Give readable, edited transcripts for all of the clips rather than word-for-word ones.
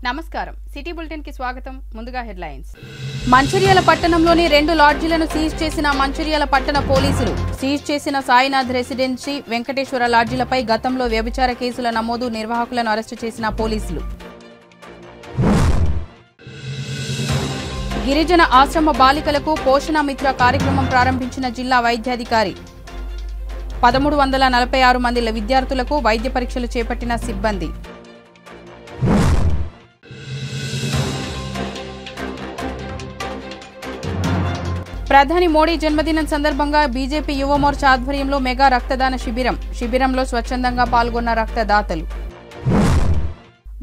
నమస్కారం city bulletin కి స్వాగతం ముందుగా హెడ్లైన్స్ మంచిర్యాల పట్టణంలోని 2 లాడ్జీలను సీజ్ చేసిన మంచిర్యాల పట్టణ పోలీసులు సీజ్ చేసిన సాయినాథ్ రెసిడెన్సీ వెంకటేశ్వర లాడ్జీలపై గతంలో వ్యభిచార కేసుల నమోదు నిర్వాహకులను అరెస్టు చేసిన పోలీసులు గిరిజన ఆశ్రమ బాలికలకు పోషణ మిత్ర కార్యక్రమం ప్రారంభించిన జిల్లా వైద్యాధికారి 1346 మంది విద్యార్థులకు వైద్య పరీక్షలు చేపట్టిన సిబ్బంది ప్రధాని మోడీ జన్మదినం సందర్భంగా బీజేపీ యువ మోర్చా ఆధ్వర్యంలో మెగా రక్తదాన శిబిరంలో స్వచ్ఛందంగా పాల్గొన్న రక్తదాతలు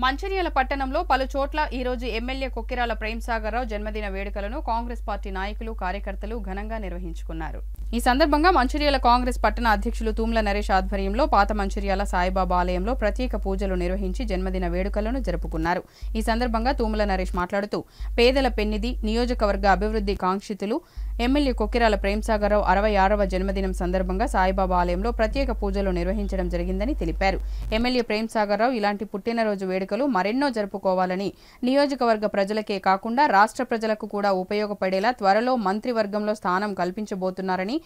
మంచిర్యాల పట్టణంలో పలు చోట్ల ఈ రోజు ఎమ్మెల్యే కొక్కిరాల ప్రేమ్సాగర్రావు జన్మదిన వేడుకలను కాంగ్రెస్ పార్టీ నాయకులు కార్యకర్తలు ఘనంగా నిర్వహించుకున్నారు. ఈ సందర్భంగా మంచిర్యాల కాంగ్రెస్ పట్టణ అధ్యక్షులు తూమ్ల నరేష్ ఆధ్వర్యంలో పాత మంచిర్యాల సాయిబాబా ఆలయంలో ప్రత్యేక పూజలు నిర్వహించి జన్మదిన వేడుకలను జరుపుకున్నారు. ఈ సందర్భంగా తూమ్ల నరేష్ మాట్లాడుతూ పేదల పెన్నిధి నియోజకవర్గ అభివృద్ధి కాంక్షితులు ఎమ్మెల్యే కొక్కిరాల ప్రేమ్సాగర్రావు 66వ జన్మదినం సందర్భంగా సాయిబాబా ఆలయంలో ప్రత్యేక పూజలు నిర్వహించడం జరిగిందని తెలిపారు. ఎమ్మెల్యే ప్రేమ్సాగర్రావు ఇలాంటి పుట్టినరోజు వేడుకలు మరెన్నో జరుపుకోవాలని నియోజకవర్గ ప్రజలకే కాకుండా రాష్ట్ర ప్రజలకు కూడా ఉపయోగపడేలా త్వరలో మంత్రివర్గంలో స్థానం కల్పించబోతున్నారని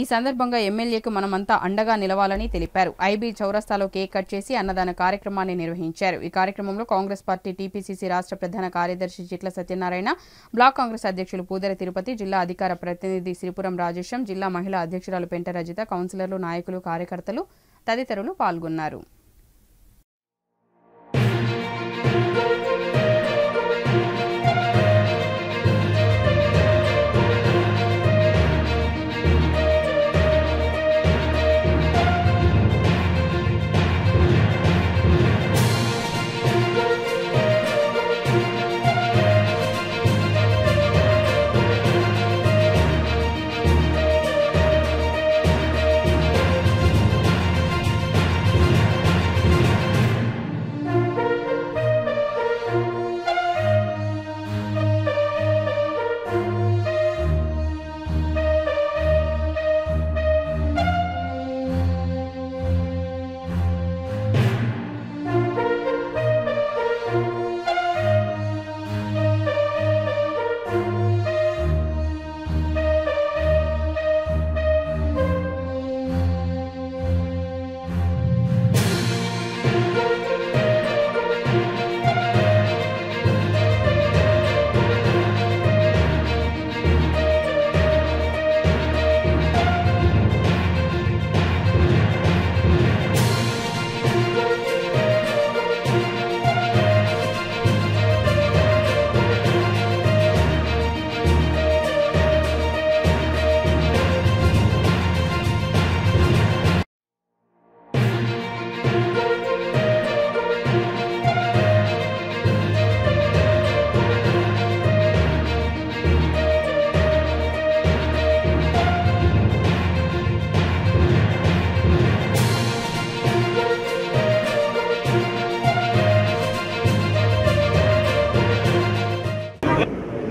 ఈ సందర్భంగా ఎమ్మెల్యేకు మనమంతా అండగా నిలవాలని తెలిపారు. ఐబీ చౌరస్తాలో కేక్ కట్ చేసి అన్నదాన కార్యక్రమాన్ని నిర్వహించారు. ఈ కార్యక్రమంలో కాంగ్రెస్ పార్టీ టీపీసీసీ రాష్ట్ర ప్రధాన కార్యదర్శి చిట్ల సత్యనారాయణ, బ్లాక్ కాంగ్రెస్ అధ్యక్షులు పూదర తిరుపతి, జిల్లా అధికార ప్రతినిధి శ్రీపురం రాజేశం, జిల్లా మహిళా అధ్యక్షురాలు పెంట రజిత, కౌన్సిలర్లు, నాయకులు, కార్యకర్తలు తదితరులు పాల్గొన్నారు.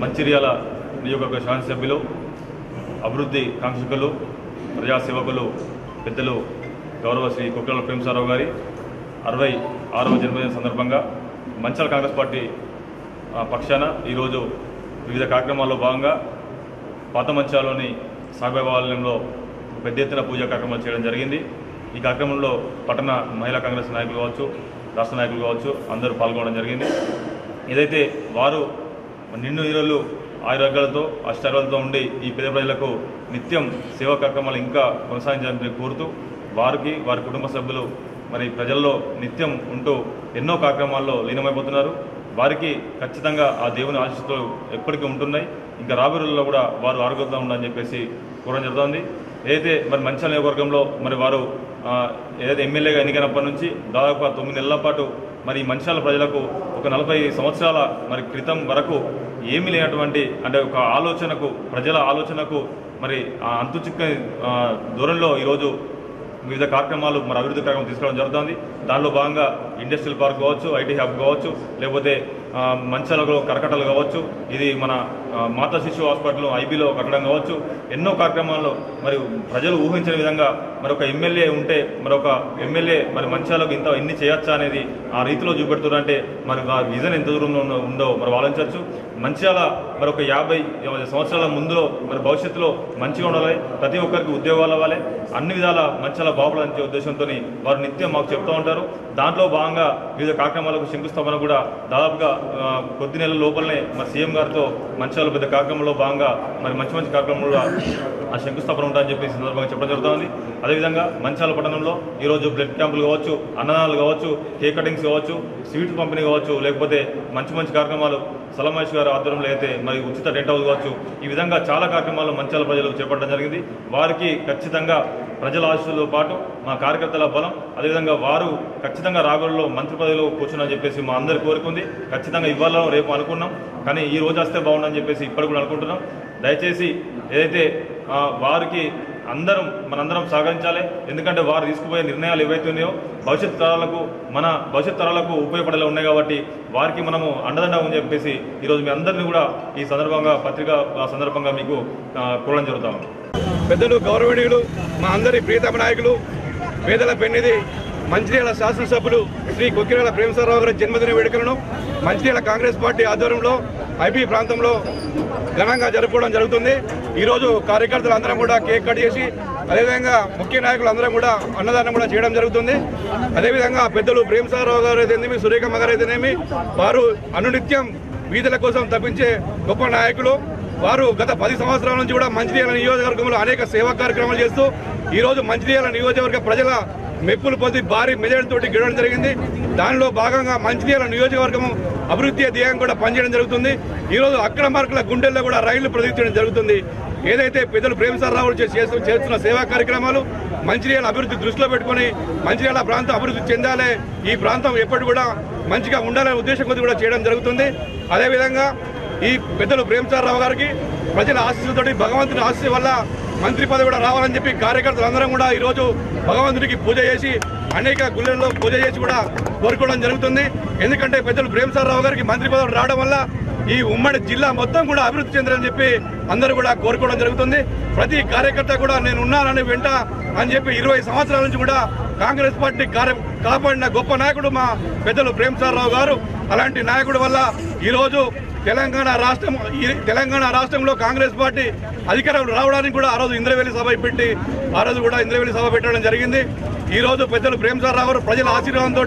మంచిర్యాల నియోజకవర్గ శాసనసభ్యులు, అభివృద్ధి కాంక్షకులు, ప్రజాసేవకులు, పెద్దలు గౌరవ శ్రీ కొక్కిరాల ప్రేమ్సాగర్రావు గారి 66వ జన్మదిన సందర్భంగా మంచిర్యాల కాంగ్రెస్ పార్టీ పక్షాన ఈరోజు వివిధ కార్యక్రమాల్లో భాగంగా పాత మంచిర్యాలలోని సాయిబాబా ఆలయంలో పెద్ద ఎత్తున పూజా కార్యక్రమాలు చేయడం జరిగింది. ఈ కార్యక్రమంలో పట్టణ మహిళా కాంగ్రెస్ నాయకులు కావచ్చు, రాష్ట్ర నాయకులు కావచ్చు, అందరూ పాల్గొనడం జరిగింది. ఏదైతే వారు నిండు నీరులు ఆయుర్వేదాలతో అష్టారోగ్యాలతో ఉండి ఈ పేద ప్రజలకు నిత్యం సేవా కార్యక్రమాలు ఇంకా కొనసాగించాలని కోరుతూ వారికి వారి కుటుంబ సభ్యులు మరి ప్రజల్లో నిత్యం ఉంటూ ఎన్నో కార్యక్రమాల్లో లీనమైపోతున్నారు. వారికి ఖచ్చితంగా ఆ దేవుని ఆశీస్సులు ఎప్పటికీ ఉంటున్నాయి. ఇంకా రాబోయే రోజుల్లో కూడా వారు ఆరోగ్యంగా ఉండాలని చెప్పేసి కోరడం జరుగుతుంది. ఏదైతే మరి మంచిర్యాల నియోజకవర్గంలో మరి వారు ఏదైతే ఎమ్మెల్యేగా ఎన్నికైనప్పటి నుంచి దాదాపు 9 నెలల పాటు మరి మంచిర్యాల ప్రజలకు ఒక 40 సంవత్సరాల మరి క్రితం వరకు ఏమీ లేనటువంటి అంటే ఒక ఆలోచనకు ప్రజల ఆలోచనకు మరి అంతుచిక్కని దూరంలో ఈరోజు వివిధ కార్యక్రమాలు మరి అభివృద్ధి కార్యక్రమం తీసుకోవడం జరుగుతుంది. దానిలో భాగంగా ఇండస్ట్రియల్ పార్క్ కావచ్చు, ఐటీ హబ్ కావచ్చు, లేకపోతే మంచాలలో కరకట్టలు కావచ్చు, ఇది మన మాతా శిశు హాస్పిటల్ ఐబీలో కట్టడం కావచ్చు, ఎన్నో కార్యక్రమాల్లో మరి ప్రజలు ఊహించిన విధంగా మరొక ఎమ్మెల్యే ఉంటే మరొక ఎమ్మెల్యే మరి మంచాలకు ఇన్ని చేయొచ్చా అనేది ఆ రీతిలో చూపెడుతున్నారంటే మరి ఆ విజన్ ఎంత దూరంలో ఉందో మరి ఆలోచించవచ్చు. మంచిర్యాల మరొక 50 సంవత్సరాల ముందులో మరి భవిష్యత్తులో మంచిగా ఉండాలి, ప్రతి ఒక్కరికి ఉద్యోగాలు అవ్వాలి, అన్ని విధాల మంచిర్యాల బాగుపడాలనే ఉద్దేశంతో వారు నిత్యం మాకు చెప్తూ ఉంటారు. దాంట్లో భాగంగా వివిధ కార్యక్రమాలకు శంకుస్థాపన కూడా దాదాపుగా కొద్ది నెలల లోపలనే మరి సీఎం గారితో మంచిర్యాల పెద్ద కార్యక్రమంలో భాగంగా మరి మంచి మంచి కార్యక్రమంలో ఆ శంకుస్థాపన ఉంటుందని చెప్పి సందర్భంగా చెప్పడం జరుగుతుంది. అదేవిధంగా మంచిర్యాల పట్టణంలో ఈరోజు బ్లడ్ క్యాంపులు కావచ్చు, అన్నదానాలు కావచ్చు, కేక్ కటింగ్స్ కావచ్చు, స్వీట్స్ పంపిణీ కావచ్చు, లేకపోతే మంచి మంచి కార్యక్రమాలు సలమేష్ గారు ఆధ్వర్యంలో అయితే మరి ఉచిత టెంట్ హౌస్ కావచ్చు, ఈ విధంగా చాలా కార్యక్రమాలు మంచిర్యాల ప్రజలకు చేపట్టడం జరిగింది. వారికి ఖచ్చితంగా ప్రజల ఆశీస్సులతో పాటు మా కార్యకర్తల బలం, అదేవిధంగా వారు ఖచ్చితంగా రాగోల్లో మంత్రి పదవిలో కూర్చున్నారని చెప్పేసి మా అందరి కోరుకుంది. ఖచ్చితంగా ఇవ్వాలో రేపు అనుకున్నాం, కానీ ఈ రోజు వస్తే బాగుండని చెప్పేసి ఇప్పటికి కూడా అనుకుంటున్నాం. దయచేసి ఏదైతే వారికి మనందరం సహకరించాలి. ఎందుకంటే వారు తీసుకుపోయే నిర్ణయాలు ఏవైతే ఉన్నాయో మన భవిష్యత్ తరాలకు ఉపయోగపడేలా ఉన్నాయి కాబట్టి వారికి మనము అండదండ అని చెప్పేసి ఈరోజు మీ అందరినీ కూడా ఈ సందర్భంగా పత్రికా సందర్భంగా మీకు కోరడం జరుగుతాం. పెద్దలు గౌరవనీయులు మా అందరి ప్రియతమ నాయకులు పేదల పెన్నిధి మంచిర్యాల శాసనసభ్యులు శ్రీ కొక్కిరాల ప్రేమసాగరరావు గారి జన్మదిన వేడుకలను మంచిర్యాల కాంగ్రెస్ పార్టీ ఆధ్వర్యంలో ఐబీ ప్రాంతంలో ఘనంగా జరుపుకోవడం జరుగుతుంది. ఈరోజు కార్యకర్తలు అందరం కూడా కేక్ కట్ చేసి, అదేవిధంగా ముఖ్య నాయకులు అందరం కూడా అన్నదానం కూడా చేయడం జరుగుతుంది. అదేవిధంగా పెద్దలు ప్రేమసాగరరావు గారు అయితేనేమి, సురేఖమ్మ గారు అయితేనేమి, వారు అనునిత్యం వీధుల కోసం తప్పించే గొప్ప నాయకులు. వారు గత 10 సంవత్సరాల నుంచి కూడా మంచిర్యాల నియోజకవర్గంలో అనేక సేవా కార్యక్రమాలు చేస్తూ ఈరోజు మంచిర్యాల నియోజకవర్గ ప్రజల మెప్పులు పొంది భారీ మెజారిటీతోటి గెలవడం జరిగింది. దానిలో భాగంగా మంచిర్యాల నియోజకవర్గం అభివృద్ధి ధ్యేయం కూడా పనిచేయడం జరుగుతుంది. ఈరోజు అక్రమార్కుల గుండెల్లో కూడా రైళ్లు ప్రదర్శించడం జరుగుతుంది. ఏదైతే పెద్దలు ప్రేమసాగరరావు చేస్తున్న సేవా కార్యక్రమాలు మంచిర్యాల అభివృద్ధి దృష్టిలో పెట్టుకుని మంచిర్యాల ప్రాంతం అభివృద్ధి చెందాలి, ఈ ప్రాంతం ఎప్పటి కూడా మంచిగా ఉండాలనే ఉద్దేశం కొద్ది కూడా చేయడం జరుగుతుంది. అదేవిధంగా ఈ పెద్దలు ప్రేమసాగరరావు గారికి ప్రజల ఆశీస్సులతోటి భగవంతుని ఆశీస్సు వల్ల మంత్రి పదవి కూడా రావాలని చెప్పి కార్యకర్తలు అందరం కూడా ఈరోజు భగవంతుడికి పూజ చేసి అనేక గుళ్ళల్లో పూజ చేసి కూడా కోరుకోవడం జరుగుతుంది. ఎందుకంటే పెద్దలు ప్రేమసాగరరావు గారికి మంత్రి పదవి రావడం వల్ల ఈ ఉమ్మడి జిల్లా మొత్తం కూడా అభివృద్ధి చెందాలని చెప్పి అందరూ కూడా కోరుకోవడం జరుగుతుంది. ప్రతి కార్యకర్త కూడా నేను ఉన్నానని వెంట అని చెప్పి 20 సంవత్సరాల నుంచి కూడా కాంగ్రెస్ పార్టీ కాపాడిన గొప్ప నాయకుడు మా పెద్దలు ప్రేమసాగరరావు గారు. అలాంటి నాయకుడు వల్ల ఈరోజు తెలంగాణ రాష్ట్రంలో కాంగ్రెస్ పార్టీ అధికారంలో రావడానికి కూడా ఆ రోజు ఇంద్రవెల్లి సభ పెట్టడం జరిగింది. ఈ రోజు పెద్దలు ప్రేమసాగరరావు గారు ప్రజల ఆశీర్వాదంతో,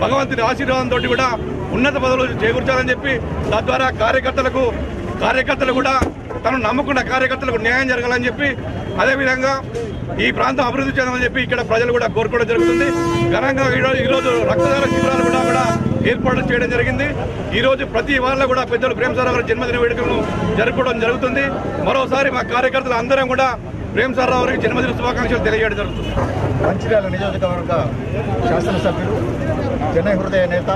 భగవంతుని ఆశీర్వాదంతో కూడా ఉన్నత పదవులు చేకూర్చాలని చెప్పి తద్వారా కార్యకర్తలు కూడా తను నమ్ముకున్న కార్యకర్తలకు న్యాయం జరగాలని చెప్పి, అదేవిధంగా ఈ ప్రాంతం అభివృద్ధి చెందాలని చెప్పి ఇక్కడ ప్రజలు కూడా కోరుకోవడం జరుగుతుంది. ఘనంగా ఈరోజు రక్తదాన శిబిరాలు కూడా ఏర్పాటు చేయడం జరిగింది. ఈరోజు ప్రతి వాళ్ళ కూడా పెద్దలు ప్రేమసాగరరావు గారి జన్మదిన వేడుకలను జరుపుకోవడం జరుగుతుంది. మరోసారి మా కార్యకర్తలు అందరం కూడా ప్రేమసాగరరావు గారికి జన్మదిన శుభాకాంక్షలు తెలియజేయడం జరుగుతుంది. మంచిర్యాల నియోజకవర్గ శాసనసభ్యులు జనహృదయ నేత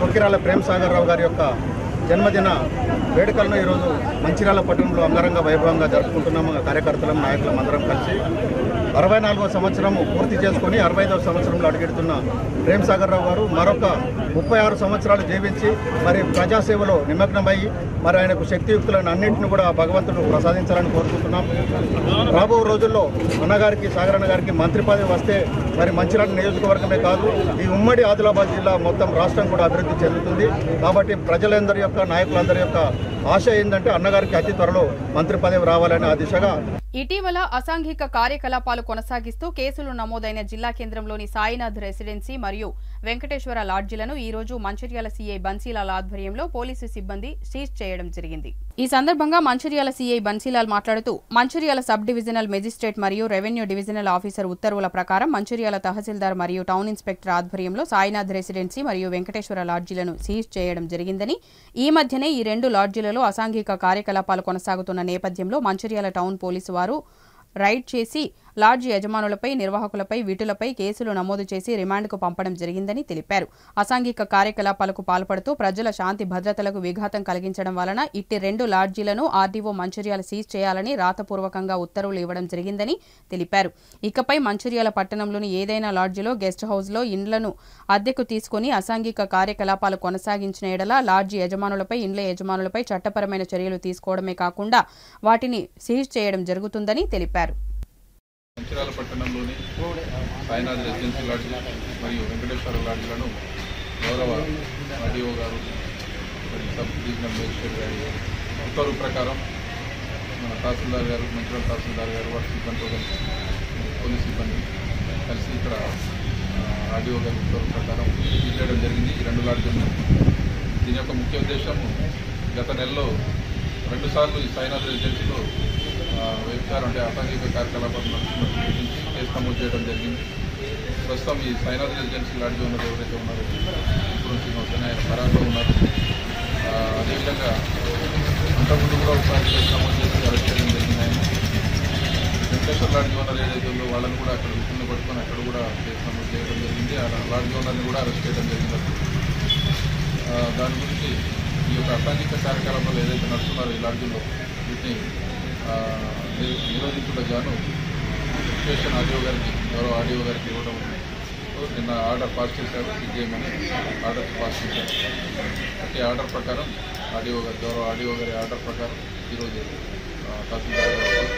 కొక్కిరాల ప్రేమసాగరరావు గారి యొక్క జన్మదిన వేడుకలను ఈరోజు మంచిర్యాల పట్టణంలో అంగరంగ వైభవంగా జరుపుకుంటున్నాము. కార్యకర్తలం నాయకులం అందరం కలిసి 64వ సంవత్సరం పూర్తి చేసుకుని 65వ సంవత్సరంలో అడుగెడుతున్న ప్రేమసాగరరావు గారు మరొక 36 సంవత్సరాలు జీవించి మరి ప్రజాసేవలో నిమగ్నమై మరి ఆయనకు శక్తియుక్తులను అన్నింటిని కూడా భగవంతుడు ప్రసాదించాలని కోరుకుంటున్నాం. రాబో రోజుల్లో అన్నగారికి సాగరన్న గారికి మంత్రి పదవి వస్తే మరి మంచిర్యాల నియోజకవర్గమే కాదు ఈ ఉమ్మడి ఆదిలాబాద్ జిల్లా మొత్తం రాష్ట్రం కూడా అభివృద్ధి చెందుతుంది. కాబట్టి ప్రజలందరి యొక్క నాయకులందరి యొక్క ఆశ ఏంటంటే అన్నగారికి అతి త్వరలో మంత్రి పదవి రావాలని ఆ దిశగా ఇటీవల అసాంఘిక కార్యకలాపాలు కొనసాగిస్తూ కేసులు నమోదైన జిల్లా కేంద్రంలోని సాయినాథ్ రెసిడెన్సీ మరియు వెంకటేశ్వర లాడ్జీలను ఈ రోజు మంచిర్యాల సీఐ బన్సీలాల్ ఆధ్వర్యంలో పోలీసు సిబ్బంది సీజ్ చేయడం జరిగింది. ఈ సందర్భంగా మంచిర్యాల సీఐ బన్సీలాల్ మాట్లాడుతూ మంచిర్యాల సబ్ డివిజనల్ మెజిస్ట్రేట్ మరియు రెవెన్యూ డివిజనల్ ఆఫీసర్ ఉత్తర్వుల ప్రకారం మంచిర్యాల తహసీల్దార్ మరియు టౌన్ ఇన్స్పెక్టర్ ఆధ్వర్యంలో సాయినాథ్ రెసిడెన్సీ మరియు వెంకటేశ్వర లాడ్జీలను సీజ్ చేయడం జరిగిందని, ఈ మధ్యనే ఈ 2 లాడ్జీలలో అసాంఘిక కార్యకలాపాలు కొనసాగుతున్న నేపథ్యంలో మంచిర్యాల టౌన్ పోలీసు వారు రైడ్ చేసి లాడ్జి యజమానులపై, నిర్వాహకులపై, విటులపై కేసులు నమోదు చేసి రిమాండ్కు పంపడం జరిగిందని తెలిపారు. అసాంఘిక కార్యకలాపాలకు పాల్పడుతూ ప్రజల శాంతి భద్రతలకు విఘాతం కలిగించడం వలన ఇట్టి 2 లాడ్జీలను ఆర్డీఓ మంచిర్యాల సీజ్ చేయాలని రాతపూర్వకంగా ఉత్తర్వులు ఇవ్వడం జరిగిందని తెలిపారు. ఇకపై మంచిర్యాల పట్టణంలోని ఏదైనా లాడ్జిలో, గెస్ట్ హౌస్లో ఇండ్లను అద్దెకు తీసుకుని అసాంఘిక కార్యకలాపాలు కొనసాగించిన ఎడల లాడ్జి యజమానులపై, ఇండ్ల యజమానులపై చట్టపరమైన చర్యలు తీసుకోవడమే కాకుండా వాటిని సీజ్ చేయడం జరుగుతుందని తెలిపారు. మంచిర్యాల పట్టణంలోని సాయినాథ్ రెసిడెన్సీ లాడ్జి మరియు వెంకటేశ్వర లాడ్జిలను గౌరవ ఆర్డీఓ గారు మరియు సబ్ డివిజనల్ మేజిస్ట్రేట్ గారి ఉత్తర్వు ప్రకారం మన తహసీల్దార్ గారు, మంచిర్యాల తహసీల్దార్ గారు, వారి సిబ్బందితో కలిసి పోలీస్ సిబ్బంది కలిసి ఇక్కడ ఆర్డీఓ గారి ఉత్తర్వు ప్రకారం సీజ్ చేయడం జరిగింది ఈ 2 లాడ్జీలను. దీని యొక్క ముఖ్య ఉద్దేశం గత నెలలో 2 సార్లు ఈ సాయినాథ్ రెసిడెన్సీలో వ్యభిచారం అంటే అసాంఘిక కార్యకలాపాలు నడుస్తున్నట్టు గుర్తించి కేసు నమోదు చేయడం జరిగింది. ప్రస్తుతం ఈ సాయినాథ్ రెసిడెన్సీ లాడ్జీ ఉన్నది ఎవరైతే ఉన్నారో ఇప్పుడు ఆయన ఖరారులో ఉన్నారు. అదేవిధంగా అంతకుముందు కూడా ఒకసారి కేసు నమోదు చేసి అరెస్ట్ చేయడం జరిగింది. ఆయన వెంకటేశ్వర లాడ్జీ ఓనర్ ఏదైతే ఉందో వాళ్ళని కూడా అక్కడ విషయంలో పట్టుకొని అక్కడ కూడా కేసు నమోదు చేయడం జరిగింది. ఆ లాడ్జీ ఓనర్ని కూడా అరెస్ట్ చేయడం జరిగింది. దాని గురించి ఈ యొక్క అసాంఘిక కార్యకలాపాలు ఏదైతే నడుస్తున్నారో ఈ లాడ్జీలో వీటిని నిరోధించడానికి గాను సిచ్యువేషన్ ఆర్డీఓ గారికి, గౌరవ ఆర్డీఓ గారికి ఇవ్వడం నిన్న ఆర్డర్ పాస్ చేశారు. సిజిఎంని ఆర్డర్ పాస్ చేశారు. ప్రతి ఆర్డర్ ప్రకారం ఆర్డీఓ గారు, గౌరవ ఆర్డీఓ గారి ఆర్డర్ ప్రకారం ఈరోజు తహసీల్దార్ గారు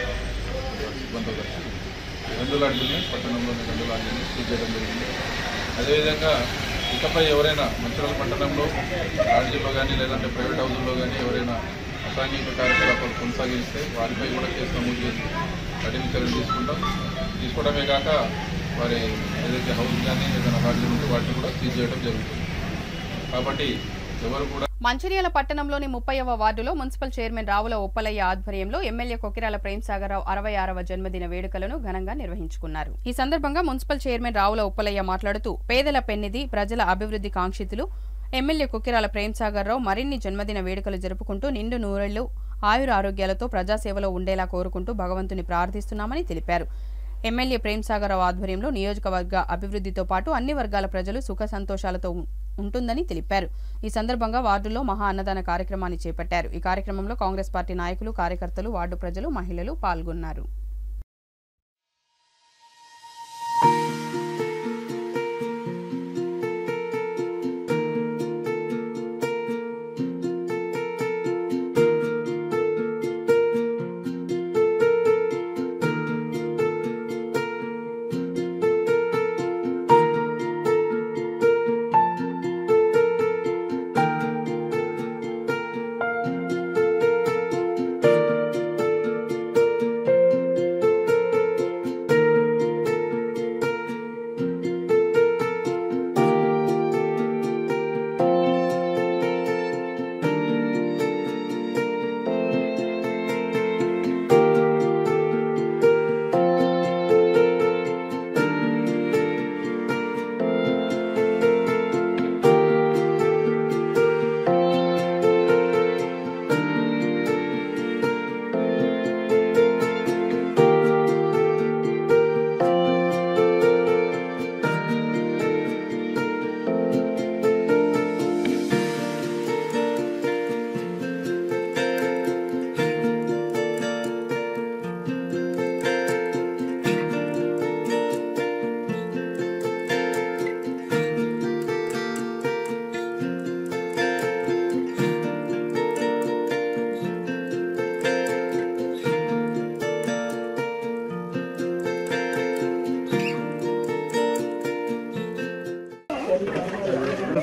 సిబ్బందితో కలిసి 2 లాడ్జీలని, పట్టణంలోని 2 లాడ్జీలని సీజ్ చేయడం జరిగింది. అదేవిధంగా ఇకపై ఎవరైనా మంచిర్యాల పట్టణంలో లాడ్జీలో కానీ లేదంటే ప్రైవేట్ హౌజుల్లో కానీ ఎవరైనా అసాంఘిక కార్యకలాపాలు కొనసాగిస్తే వారిపై కూడా కేసు నమోదు చేసి కఠిన చర్యలు తీసుకోవడమే కాక వారి ఏదైతే హౌస్ కానీ ఏదైనా లాడ్జీలు ఉంటే వాటిని కూడా సీజ్ చేయడం జరుగుతుంది. కాబట్టి ఎవరు కూడా మంచిర్యాల పట్టణంలోని 30వ వార్డులో మున్సిపల్ చైర్మన్ రావుల ఉప్పలయ్య ఆధ్వర్యంలో ఎమ్మెల్యే కొక్కిరాల ప్రేమ్సాగర్రావు 66వ జన్మదిన వేడుకలను ఘనంగా నిర్వహించుకున్నారు. ఈ సందర్భంగా మున్సిపల్ చైర్మన్ రావుల ఉప్పలయ్య మాట్లాడుతూ పేదల పెన్నిధి, ప్రజల అభివృద్ధి కాంక్షితులు ఎమ్మెల్యే కొక్కిరాల ప్రేమ్సాగర్రావు మరిన్ని జన్మదిన వేడుకలు జరుపుకుంటూ నిండు నూరేళ్లు ఆయురారోగ్యాలతో ప్రజాసేవలో ఉండేలా కోరుకుంటూ భగవంతుని ప్రార్థిస్తున్నామని తెలిపారు. ఎమ్మెల్యే ప్రేమ్సాగర్రావు ఆధ్వర్యంలో నియోజకవర్గ అభివృద్ధితో పాటు అన్ని వర్గాల ప్రజలు సుఖ సంతోషాలతో ఉంటుందని తెలిపారు. ఈ సందర్భంగా వార్డులో మహా అన్నదాన కార్యక్రమాన్ని చేపట్టారు. ఈ కార్యక్రమంలో కాంగ్రెస్ పార్టీ నాయకులు, కార్యకర్తలు, వార్డు ప్రజలు, మహిళలు పాల్గొన్నారు.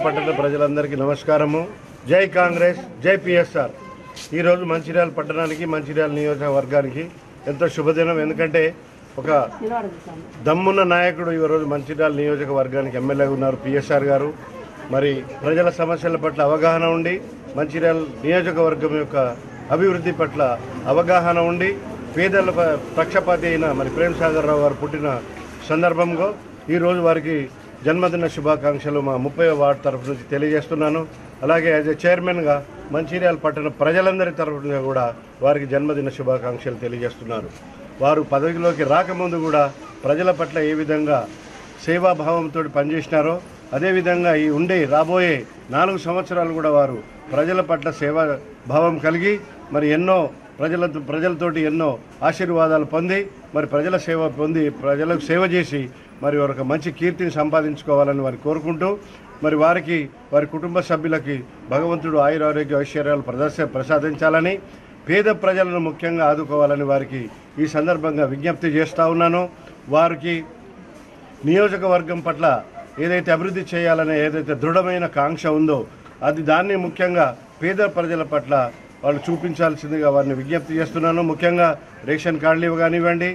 పట్టణ ప్రజలందరికీ నమస్కారము. జై కాంగ్రెస్, జై పిఎస్ఆర్. ఈరోజు మంచిర్యాల పట్టణానికి, మంచిర్యాల నియోజకవర్గానికి ఎంతో శుభదినం. ఎందుకంటే ఒక దమ్మున్న నాయకుడు ఈరోజు మంచిర్యాల నియోజకవర్గానికి ఎమ్మెల్యే ఉన్నారు, పిఎస్ఆర్ గారు. మరి ప్రజల సమస్యల పట్ల అవగాహన ఉండి, మంచిర్యాల నియోజకవర్గం యొక్క అభివృద్ధి పట్ల అవగాహన ఉండి, పేదల పక్షపాతి అయిన మరి ప్రేమ్సాగర్రావు గారు పుట్టిన సందర్భంగా ఈరోజు వారికి జన్మదిన శుభాకాంక్షలు మా 30వ వార్డు తరఫు నుంచి తెలియజేస్తున్నాను. అలాగే యాజ్ ఏ చైర్మన్గా మంచిర్యాల పట్టణ ప్రజలందరి తరఫున కూడా వారికి జన్మదిన శుభాకాంక్షలు తెలియజేస్తున్నారు. వారు పదవిలోకి రాకముందు కూడా ప్రజల పట్ల ఏ విధంగా సేవాభావంతో పనిచేసినారో అదేవిధంగా ఈ రాబోయే 4 సంవత్సరాలు కూడా వారు ప్రజల పట్ల సేవాభావం కలిగి మరి ఎన్నో ప్రజలతోటి ఎన్నో ఆశీర్వాదాలు పొంది మరి ప్రజల సేవ పొంది ప్రజలకు సేవ చేసి మరి ఒక మంచి కీర్తిని సంపాదించుకోవాలని వారు కోరుకుంటూ మరి వారికి వారి కుటుంబ సభ్యులకి భగవంతుడు ఆయురారోగ్య ఐశ్వర్యాలు ప్రసాదించాలని పేద ప్రజలను ముఖ్యంగా ఆదుకోవాలని వారికి ఈ సందర్భంగా విజ్ఞప్తి చేస్తూ ఉన్నాను. వారికి నియోజకవర్గం పట్ల ఏదైతే అభివృద్ధి చేయాలనే ఏదైతే దృఢమైన కాంక్ష ఉందో దాన్ని ముఖ్యంగా పేద ప్రజల పట్ల వాళ్ళు చూపించాల్సిందిగా వారిని విజ్ఞప్తి చేస్తున్నాను. ముఖ్యంగా రేషన్ కార్డులు కానివ్వండి,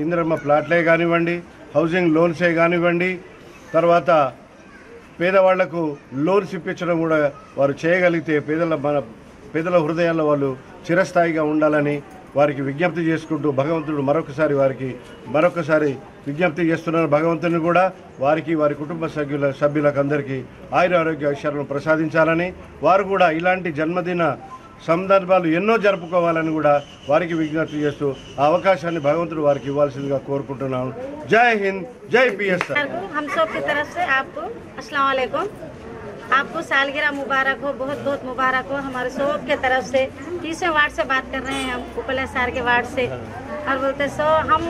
ఇందిరమ్మ ప్లాట్లే కానివ్వండి, హౌసింగ్ లోన్సే కానివ్వండి, తర్వాత పేదవాళ్లకు లోన్స్ ఇప్పించడం కూడా వారు చేయగలిగితే పేదల హృదయాల్లో వాళ్ళు చిరస్థాయిగా ఉండాలని వారికి విజ్ఞప్తి చేసుకుంటూ భగవంతుడు మరొకసారి విజ్ఞప్తి చేస్తున్నారు. భగవంతుని కూడా వారికి వారి కుటుంబ సభ్యులకు అందరికీ ఆయురారోగ్య ఐశ్వర్యాలను ప్రసాదించాలని వారు కూడా ఇలాంటి జన్మదిన సందర్భాలు ఎన్నో జరుపుకోవాలని కూడా వారికి విజ్ఞప్తి చేస్తూ ఆ అవకాశాన్ని భగవంతుడు వారికి ఇవ్వాల్సిందిగా కోరుకుంటున్నాను. జై హింద్, జై పిఎస్ఆర్. आपको सालगिरह मुबारक हो, बहुत बहुत मुबारक हो हमारे सब के तरफ से। 30वें वार्ड से बात कर रहे हैं हम, उपले सार के वार्ड से। और बोलते हम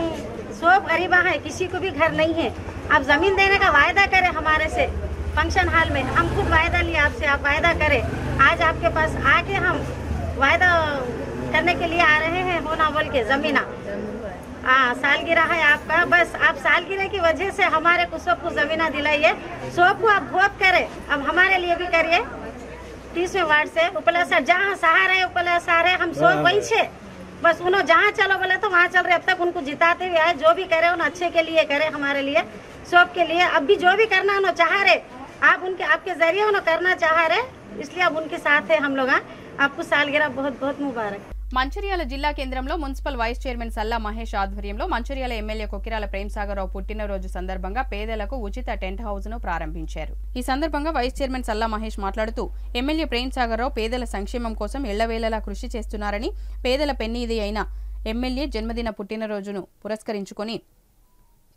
सब गरीबा हैं, किसी को भी घर नहीं है। आप ज़मीन देने का वायदा करें हमारे से फंक्शन हॉल में। हम खुद वायदा लिए आपसे, आप वायदा करें। आज आपके पास आके हम वायदा करने के लिए आ रहे हैं होना बोल के ज़मीना। सालगिरह है आपका, बस आप सालगिरह की वजह से हमारे को सबको जमीना दिलाइए, सबको आप वोट करें। अब हमारे लिए भी करिए। 30वें वार्ड से उपला सर जहाँ सहारा है, उपला सहारा हम सब वही छे। बस उन्होंने जहाँ चलो बोले तो वहाँ चल रहे। अब तक उनको जिताते हुए आए, जो भी करे उन्हें अच्छे के लिए करे, हमारे लिए सब के लिए। अब भी जो भी करना उन्होंने चाह रहे, आपके जरिए उन्होंने करना चाह रहे, इसलिए अब उनके साथ है हम लोग। आपको सालगिरह बहुत बहुत मुबारक। మంచిర్యాల జిల్లా కేంద్రంలో మున్సిపల్ వైస్ చైర్మన్ సల్లా మహేష్ ఆధ్వర్యంలో మంచిర్యాల ఎమ్మెల్యే కొక్కిరాల ప్రేమ్సాగర్రావు పుట్టినరోజు సందర్భంగా పేదలకు ఉచిత టెంట్ హౌస్ ను ప్రారంభించారు. ఈ సందర్భంగా వైస్ చైర్మన్ సల్లా మహేష్ మాట్లాడుతూ ఎమ్మెల్యే ప్రేమ్సాగర్రావు పేదల సంక్షేమం కోసం ఎళ్లవేళలా కృషి చేస్తున్నారని, పేదల పెన్నిది అయిన ఎమ్మెల్యే జన్మదిన పుట్టినరోజును పురస్కరించుకొని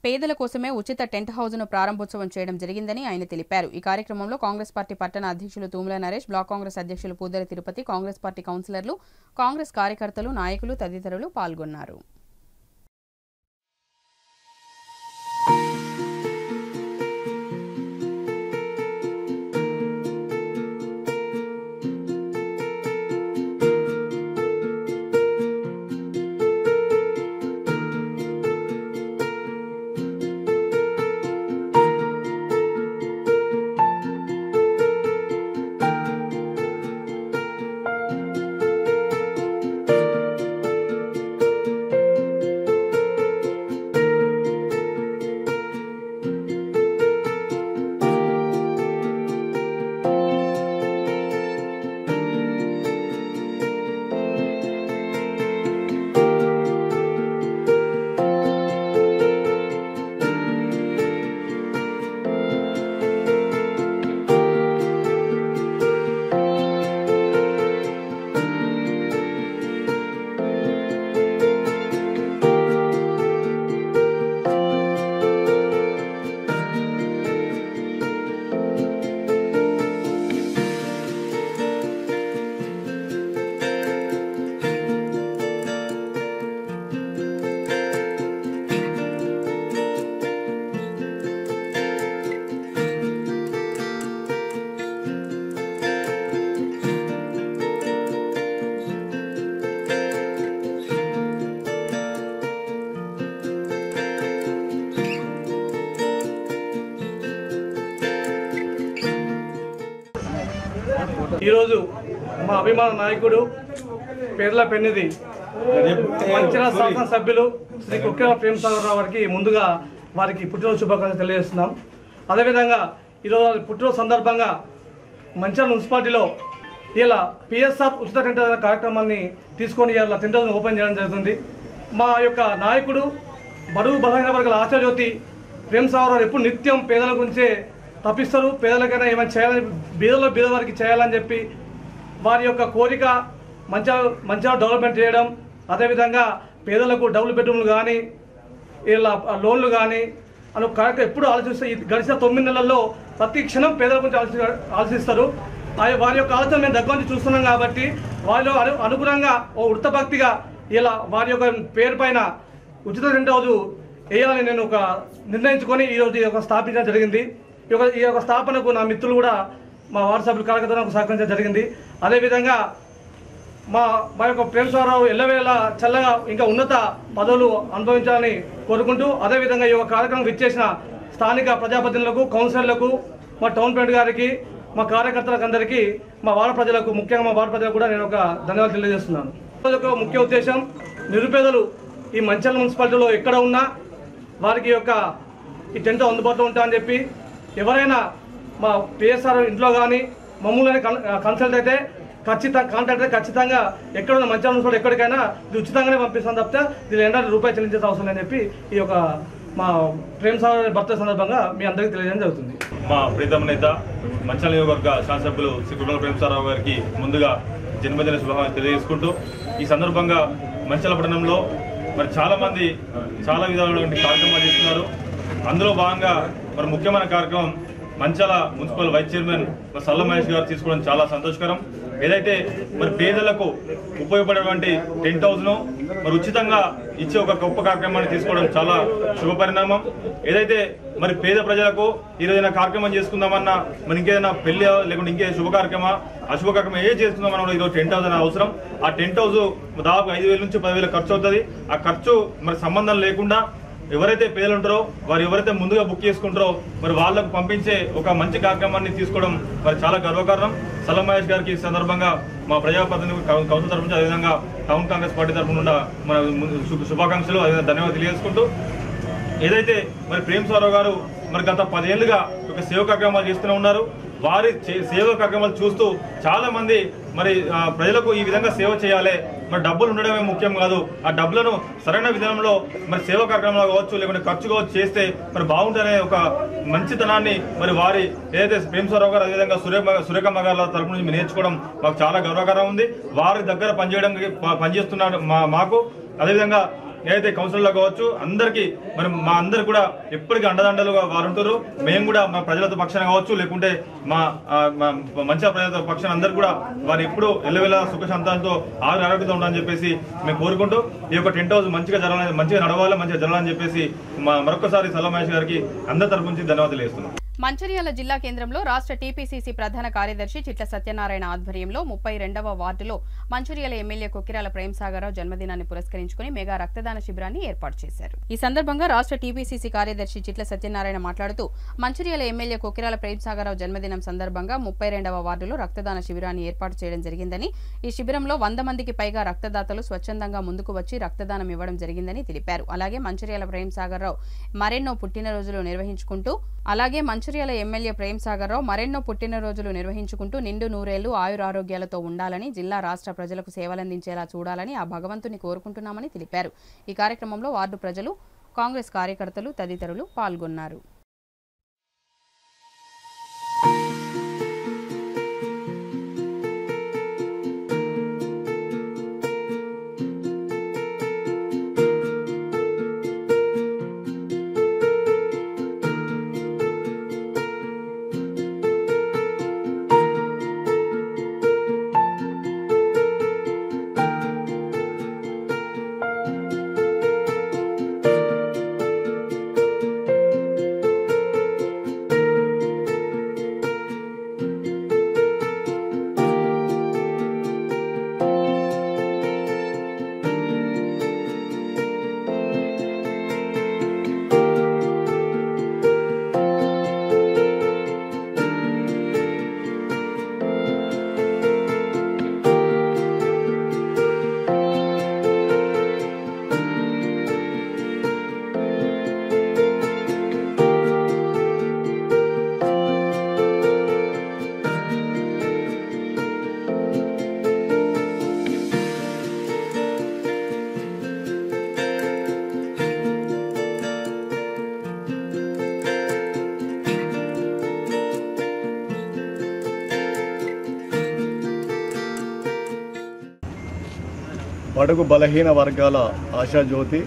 పేదల కోసమే ఉచిత టెంట్ హౌస్ ను ప్రారంభోత్సవం చేయడం జరిగిందని ఆయన తెలిపారు. ఈ కార్యక్రమంలో కాంగ్రెస్ పార్టీ పట్టణ అధ్యక్షులు తుమ్ల నరేష్, బ్లాక్ కాంగ్రెస్ అధ్యక్షులు పూదరి తిరుపతి, కాంగ్రెస్ పార్టీ కౌన్సిలర్లు, కాంగ్రెస్ కార్యకర్తలు, నాయకులు తదితరులు పాల్గొన్నారు. ఈరోజు మా అభిమాన నాయకుడు పేర్ల పెన్నిది మంచిర్యాల శాసనసభ్యులు శ్రీ కొక్కిరాల ప్రేమ్సాగర్రావు గారికి ముందుగా వారికి పుట్టినరోజు శుభాకాంక్షలు తెలియజేస్తున్నాం. అదేవిధంగా ఈరోజు పుట్టినరోజు సందర్భంగా మంచిర్యాల మున్సిపాలిటీలో ఇలా పిఎస్ఆర్ ఉచిత టెంట్ కార్యక్రమాన్ని తీసుకొని ఇలా టెంట్ హౌస్ని ఓపెన్ చేయడం జరుగుతుంది. మా యొక్క నాయకుడు బడుగు బలహీన వర్గాల ఆశాజ్యోతి ప్రేమ్సాగర్రావు ఎప్పుడు నిత్యం పేదల గురించే తప్పిస్తారు. పేదలకైనా ఏమైనా చేయాలని, బీదవారికి చేయాలని చెప్పి వారి యొక్క కోరిక మంచిగా డెవలప్మెంట్ చేయడం, అదేవిధంగా పేదలకు డబుల్ బెడ్రూమ్లు కానీ ఇలా లోన్లు కానీ అని కరెక్ట్ ఎప్పుడు ఆలోచిస్తే గడిచిన 9 నెలల్లో ప్రతి క్షణం పేదల గురించి ఆలోచిస్తారు. వారి యొక్క ఆలోచన మేము దగ్గర నుంచి చూస్తున్నాం కాబట్టి వారిలో అనుగుణంగా ఓ వృత్తభక్తిగా ఇలా వారి యొక్క పేరు పైన ఉచిత రెండో రోజు వేయాలని నేను నిర్ణయించుకొని ఈరోజు ఈ యొక్క స్థాపించడం జరిగింది. ఈ యొక్క స్థాపనకు నా మిత్రులు కూడా మా వార్డు సభ్యులు కార్యకర్తలకు సహకరించడం జరిగింది. అదేవిధంగా మా యొక్క ప్రేమసాగరరావు ఎల్లవేళ చల్లగా ఇంకా ఉన్నత పదవులు అనుభవించాలని కోరుకుంటూ అదేవిధంగా ఈ యొక్క కార్యక్రమం విచ్చేసిన స్థానిక ప్రజాప్రతినిధులకు, కౌన్సిలర్లకు, మా టౌన్ ప్రెసిడెంట్ గారికి, మా కార్యకర్తలకు అందరికీ, మా వార్డు ప్రజలకు, ముఖ్యంగా మా వార్డు ప్రజలకు కూడా నేను ఒక ధన్యవాదాలు తెలియజేస్తున్నాను. ఒక ముఖ్య ఉద్దేశం నిరుపేదలు ఈ మంచిర్యాల మున్సిపాలిటీలో ఎక్కడ ఉన్నా వారికి ఈ టెంట్ అందుబాటులో ఉంటాయని చెప్పి ఎవరైనా మా పిఎస్ఆర్ ఇంట్లో కానీ మమ్మల్ని కన్సల్ట్ అయితే ఖచ్చితంగా ఎక్కడున్న మంచిర్యాల మున్సిపాలిటీ ఎక్కడికైనా ఇది ఉచితంగానే పంపిస్తాం తప్పితే దీని ఏంటంటే రూపాయి చెల్లించే అవసరం అని చెప్పి ఈ యొక్క మా ప్రేమసాగర్ బర్త్డే సందర్భంగా మీ అందరికీ తెలియజేయడం జరుగుతుంది. మా ప్రీతమ నేత మంచిర్యాల నియోజకవర్గ శాసనసభ్యులు శ్రీ కుక్కల ప్రేమసాగరరావు గారికి ముందుగా జన్మదిన శుభాకాంక్షలు తెలియజేసుకుంటూ ఈ సందర్భంగా మంచిర్యాల పట్టణంలో మరి చాలామంది చాలా విధాలైనటువంటి కార్యక్రమాలు చేస్తున్నారు. అందులో భాగంగా మరి ముఖ్యమైన కార్యక్రమం మంచిర్యాల మున్సిపల్ వైస్ చైర్మన్ సల్ల మహేష్ గారు తీసుకోవడం చాలా సంతోషకరం. ఏదైతే మరి పేదలకు ఉపయోగపడేటువంటి టెంట్ హౌస్ను మరి ఉచితంగా ఇచ్చే ఒక గొప్ప కార్యక్రమాన్ని తీసుకోవడం చాలా శుభ పరిణామం. ఏదైతే మరి పేద ప్రజలకు ఈరోజైనా కార్యక్రమం చేసుకుందామన్నా మరి ఇంకేదైనా పెళ్లి లేకుంటే ఇంకే శుభ కార్యక్రమం అశుభ కార్యక్రమం ఏ చేసుకుందామన్నా ఈరోజు టెంట్ హౌస్ అనే అవసరం. ఆ టెంట్ హౌస్ దాదాపు 5,000 నుంచి 10,000 ఖర్చు అవుతుంది. ఆ ఖర్చు మరి సంబంధం లేకుండా ఎవరైతే పేదలు ఉంటారో వారు ఎవరైతే ముందుగా బుక్ చేసుకుంటారో మరి వాళ్ళకు పంపించే ఒక మంచి కార్యక్రమాన్ని తీసుకోవడం మరి చాలా గర్వకారణం. సల్ల మహేష్ గారికి ఈ సందర్భంగా మా ప్రజాప్రతినిధి కౌన్సిల్ తరఫు నుంచి అదేవిధంగా టౌన్ కాంగ్రెస్ పార్టీ తరఫున మన శుభాకాంక్షలు అదేవిధంగా ధన్యవాదాలు తెలియజేసుకుంటూ ఏదైతే మరి ప్రేమసాగరరావు గారు మరి గత 10 ఏళ్లుగా ఒక సేవ కార్యక్రమాలు చేస్తూనే ఉన్నారు. వారి సేవ కార్యక్రమాలు చూస్తూ చాలా మంది మరి ప్రజలకు ఈ విధంగా సేవ చేయాలి, మరి డబ్బులు ఉండడమే ముఖ్యం కాదు, ఆ డబ్బులను సరైన విధానంలో మరి సేవా కార్యక్రమాలు కావచ్చు లేకుంటే ఖర్చు కావచ్చు చేస్తే మరి బాగుంటుందనే ఒక మంచితనాన్ని మరి వారి ఏదైతే ప్రేమసాగరరావు గారు అదేవిధంగా సురేఖమ్మ గారి తరపు నుంచి నేర్చుకోవడం మాకు చాలా గర్వకారం ఉంది. వారి దగ్గర పనిచేస్తున్నారు మాకు అదేవిధంగా ఏదైతే కౌన్సిలర్లు కావచ్చు అందరికీ మరి మా అందరు కూడా ఎప్పటికీ అండదండలుగా వారు ఉంటారు. మేము కూడా మా ప్రజలతో పక్షాన కావచ్చు లేకుంటే మా మంచిగా ప్రజలతో పక్షాన అందరు కూడా వారు ఎప్పుడు ఎల్లవేళ సుఖశాంతాలతో ఆరోగ్యంతో ఉండాలని చెప్పేసి మేము కోరుకుంటూ ఈ యొక్క టెంట్ హౌస్ మంచిగా జరగాలని మంచిగా నడవాలి మంచిగా జరగాలని చెప్పేసి మరొకసారి సల్ల మహేష్ గారికి అందరి తరపు నుంచి ధన్యవాదాలు చేస్తున్నాం. మంచిర్యాల జిల్లా కేంద్రంలో రాష్ట్ర టీపీసీసీ ప్రధాన కార్యదర్శి చిట్ల సత్యనారాయణ ఆధ్వర్యంలో 32వ వార్డులో మంచిర్యాల ఎమ్మెల్యే కొక్కిరాల ప్రేమసాగరరావు జన్మదినాన్ని పురస్కరించుకుని మెగా రక్తదాన శిబిరాన్ని ఏర్పాటు చేశారు. ఈ సందర్భంగా రాష్ట్ర టీపీసీసీ కార్యదర్శి చిట్ల సత్యనారాయణ మాట్లాడుతూ మంచిర్యాల ఎమ్మెల్యే కొక్కిరాల ప్రేమసాగరరావు జన్మదినం సందర్భంగా 32వ వార్డులో రక్తదాన శిబిరాన్ని ఏర్పాటు చేయడం జరిగిందని, ఈ శిబిరంలో 100 మందికి పైగా రక్తదాతలు స్వచ్ఛందంగా ముందుకు వచ్చి రక్తదానం ఇవ్వడం జరిగిందని తెలిపారు. అలాగే మంచిర్యాల ప్రేమసాగరరావు మరెన్నో పుట్టినరోజులు నిర్వహించుకుంటూ మంచిర్యాల ఎమ్మెల్యే ప్రేమసాగరరావు మరెన్నో పుట్టినరోజులు నిర్వహించుకుంటూ నిండు నూరేళ్లు ఆయురారోగ్యాలతో ఉండాలని, జిల్లా రాష్ట్ర ప్రజలకు సేవలందించేలా చూడాలని ఆ భగవంతుని కోరుకుంటున్నామని తెలిపారు. ఈ కార్యక్రమంలో వార్డు ప్రజలు, కాంగ్రెస్ కార్యకర్తలు తదితరులు పాల్గొన్నారు. బడుగు బలహీన వర్గాల ఆశాజ్యోతి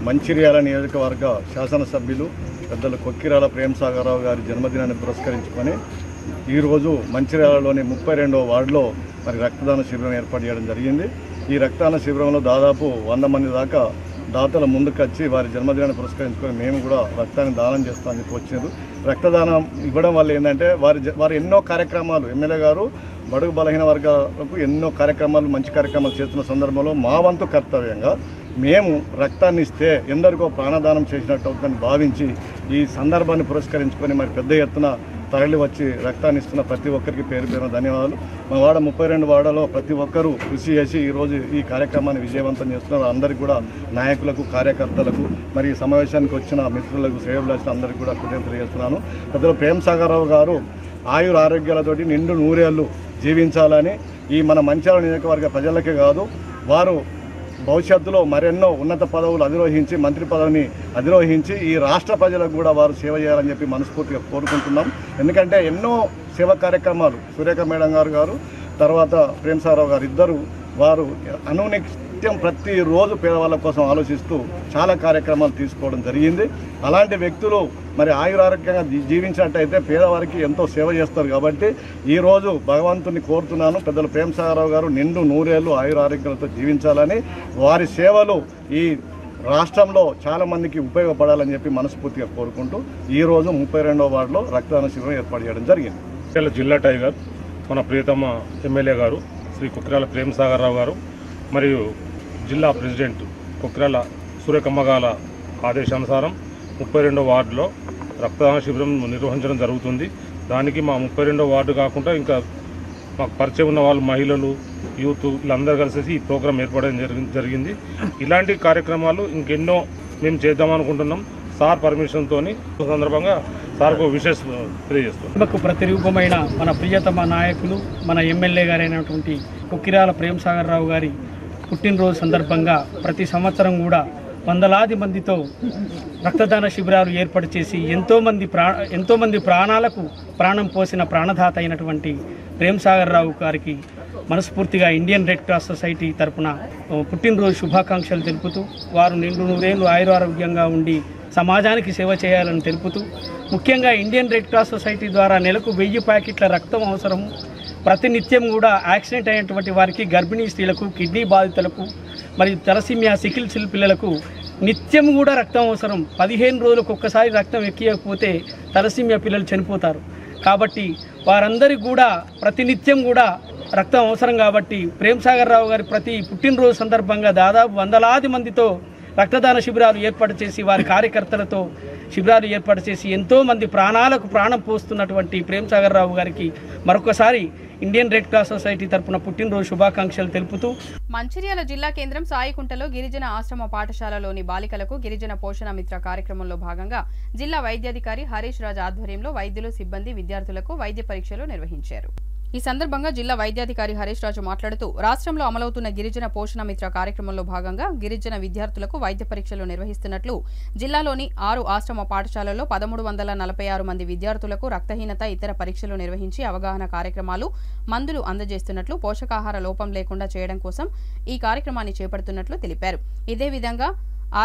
మంచిర్యాల నియోజకవర్గ శాసనసభ్యులు పెద్దలు కొక్కిరాల ప్రేమసాగరరావు గారి జన్మదినాన్ని పురస్కరించుకొని ఈరోజు మంచిర్యాలలోని 32వ వార్డులో మరి రక్తదాన శిబిరం ఏర్పాటు చేయడం జరిగింది. ఈ రక్తదాన శిబిరంలో దాదాపు 100 మంది దాకా దాతల ముందుకు వచ్చి వారి జన్మదినాన్ని పురస్కరించుకొని మేము కూడా రక్తాన్ని దానం చేస్తామని చెప్పి వచ్చారు. రక్తదానం ఇవ్వడం వల్ల ఏంటంటే వారు ఎన్నో కార్యక్రమాలు ఎమ్మెల్యే గారు బడుగు బలహీన వర్గాలకు ఎన్నో కార్యక్రమాలు మంచి కార్యక్రమాలు చేస్తున్న సందర్భంలో మా వంతు కర్తవ్యంగా మేము రక్తాన్ని ఇస్తే ఎందరికో ప్రాణదానం చేసినట్టు అవుతుందని భావించి ఈ సందర్భాన్ని పురస్కరించుకొని మరి పెద్ద ఎత్తున తరలి వచ్చి రక్తాన్ని ఇస్తున్న ప్రతి ఒక్కరికి పేరు పేరున ధన్యవాదాలు. మా వాడ 32 వాడలో ప్రతి ఒక్కరూ కృషి చేసి ఈరోజు ఈ కార్యక్రమాన్ని విజయవంతం చేస్తున్నారు. అందరికీ కూడా నాయకులకు, కార్యకర్తలకు, మరి ఈ సమావేశానికి వచ్చిన మిత్రులకు, శ్రేయోభిలాషులకు అందరికీ కూడా కృతజ్ఞతలు చేస్తున్నాను. పెద్దలు ప్రేమసాగరరావు గారు ఆయుర ఆరోగ్యాలతోటి నిండు నూరేళ్లు జీవించాలని ఈ మన మంచిర్యాల నియోజకవర్గ ప్రజలకే కాదు, వారు భవిష్యత్తులో మరెన్నో ఉన్నత పదవులు అధిరోహించి మంత్రి పదవిని అధిరోహించి ఈ రాష్ట్ర ప్రజలకు కూడా వారు సేవ చేయాలని చెప్పి మనస్ఫూర్తిగా కోరుకుంటున్నాం. ఎందుకంటే ఎన్నో సేవా కార్యక్రమాలు సురేఖ మేడం గారు తర్వాత ప్రేమసాగరరావు గారు ఇద్దరు వారు అనునిత్యం ప్రతిరోజు పేదవాళ్ళ కోసం ఆలోచిస్తూ చాలా కార్యక్రమాలు తీసుకోవడం జరిగింది. అలాంటి వ్యక్తులు మరి ఆయురారోగ్యంగా జీవించినట్టయితే పేదవారికి ఎంతో సేవ చేస్తారు. కాబట్టి ఈరోజు భగవంతుని కోరుతున్నాను, పెద్దలు ప్రేమసాగరరావు గారు నిండు నూరేళ్లు ఆయురారోగ్యాలతో జీవించాలని, వారి సేవలు ఈ రాష్ట్రంలో చాలామందికి ఉపయోగపడాలని చెప్పి మనస్ఫూర్తిగా కోరుకుంటూ ఈరోజు 32వ వార్డులో రక్తదాన శిబిరం ఏర్పాటు చేయడం జరిగింది. జిల్లా టైగర్ మన ప్రియతమ ఎమ్మెల్యే గారు శ్రీ కొక్కిరాల ప్రేమసాగరరావు గారు మరియు జిల్లా ప్రెసిడెంట్ కొక్కిరాల సురేఖమ్మ గారి ఆదేశానుసారం 32వ వార్డులో రక్తదాన శిబిరం నిర్వహించడం జరుగుతుంది. దానికి మా 32వ వార్డు కాకుండా ఇంకా మాకు పరిచయం ఉన్న వాళ్ళు, మహిళలు, యూత్ వీళ్ళందరూ కలిసి ఈ ప్రోగ్రాం ఏర్పడడం జరిగింది. ఇలాంటి కార్యక్రమాలు ఇంకెన్నో మేము చేద్దామనుకుంటున్నాం. సార్ పర్మిషన్తో సందర్భంగా సార్కు విశేష తెలియజేస్తున్నాం. ప్రతిరూపమైన మన ప్రియతమ నాయకులు, మన ఎమ్మెల్యే గారైనటువంటి కొక్కిరాల ప్రేమసాగరరావు గారి పుట్టినరోజు సందర్భంగా ప్రతి సంవత్సరం కూడా వందలాది మందితో రక్తదాన శిబిరాలు ఏర్పాటు చేసి ఎంతోమంది ప్రాణాలకు ప్రాణం పోసిన ప్రాణదాత అయినటువంటి ప్రేమసాగరరావు గారికి మనస్ఫూర్తిగా ఇండియన్ రెడ్ క్రాస్ సొసైటీ తరఫున పుట్టినరోజు శుభాకాంక్షలు తెలుపుతూ, వారు నిండు నూరేళ్లు ఆయురారోగ్యంగా ఉండి సమాజానికి సేవ చేయాలని తెలుపుతూ, ముఖ్యంగా ఇండియన్ రెడ్ క్రాస్ సొసైటీ ద్వారా నెలకు 1000 ప్యాకెట్ల రక్తం అవసరం. ప్రతినిత్యం కూడా యాక్సిడెంట్ అయినటువంటి వారికి, గర్భిణీ స్త్రీలకు, కిడ్నీ బాధితులకు, మరియు తలసీమియా, సికిల్ సెల్ పిల్లలకు నిత్యం కూడా రక్తం అవసరం. 15 రోజులకు ఒక్కసారి రక్తం ఎక్కకపోతే తలసీమియా పిల్లలు చనిపోతారు. కాబట్టి వారందరికీ కూడా ప్రతినిత్యం కూడా రక్తం అవసరం. కాబట్టి ప్రేమసాగరరావు గారి ప్రతి పుట్టినరోజు సందర్భంగా దాదాపు వందలాది మందితో రక్తదాన శిబిరాలు ఏర్పాటు చేసి, వారి కార్యకర్తలతో శిబిరాలు ఏర్పాటు చేసి ఎంతోమంది ప్రాణాలకు ప్రాణం పోస్తున్నటువంటి ప్రేమసాగరరావు గారికి మరొకసారి ఇండియన్ రెడ్ క్రాస్ సొసైటీ తరపున పుట్టినరోజు శుభాకాంక్షలు తెలుపుతూ, మంచిర్యాల జిల్లా కేంద్రం సాయికుంటలో గిరిజన ఆశ్రమ పాఠశాలలోని బాలికలకు గిరిజన పోషణ మిత్ర కార్యక్రమంలో భాగంగా జిల్లా వైద్యాధికారి హరీష్ రాజ్ ఆధ్వర్యంలో వైద్యులు, సిబ్బంది, విద్యార్థులకు వైద్య పరీక్షలు నిర్వహించారు. ఈ సందర్భంగా జిల్లా వైద్యాధికారి హరీష్ రాజు మాట్లాడుతూ, రాష్ట్రంలో అమలవుతున్న గిరిజన పోషణ మిత్ర కార్యక్రమంలో భాగంగా గిరిజన విద్యార్థులకు వైద్య పరీక్షలు నిర్వహిస్తున్నట్లు జిల్లాలోని 6 ఆశ్రమ పాఠశాలల్లో 1346 మంది విద్యార్థులకు రక్తహీనత, ఇతర పరీక్షలు నిర్వహించి అవగాహన కార్యక్రమాలు, మందులు అందజేస్తున్నట్లు, పోషకాహార లోపం లేకుండా చేయడం కోసం ఈ కార్యక్రమాన్ని చేపడుతున్నట్లు తెలిపారు. ఇదే విధంగా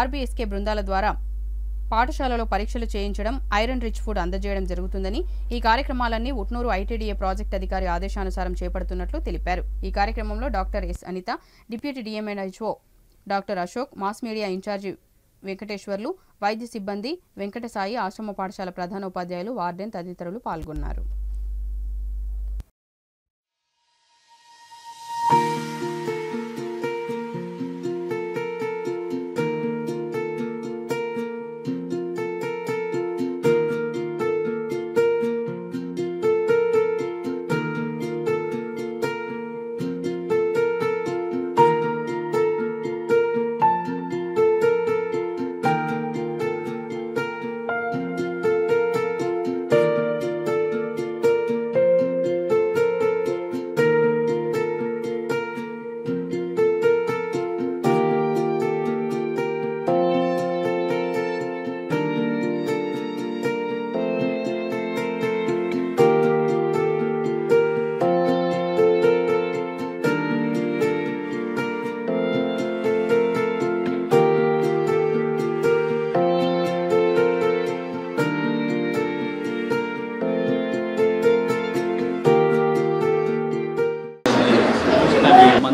ఆర్బీఎస్కే బృందాల ద్వారా పాఠశాలలో పరీక్షలు చేయించడం, ఐరన్ రిచ్ ఫుడ్ అందజేయడం జరుగుతుందని, ఈ కార్యక్రమాలన్నీ ఉట్నూరు ఐటీడీఏ ప్రాజెక్ట్ అధికారి ఆదేశానుసారం చేపడుతున్నట్లు తెలిపారు. ఈ కార్యక్రమంలో doctor S Anitha, deputy DMNHO doctor Ashok, mass media incharge Venkateswarlu, వైద్య సిబ్బంది, వెంకటసాయి, ఆశ్రమ పాఠశాల ప్రధానోపాధ్యాయులు, వార్డెన్ తదితరులు పాల్గొన్నారు.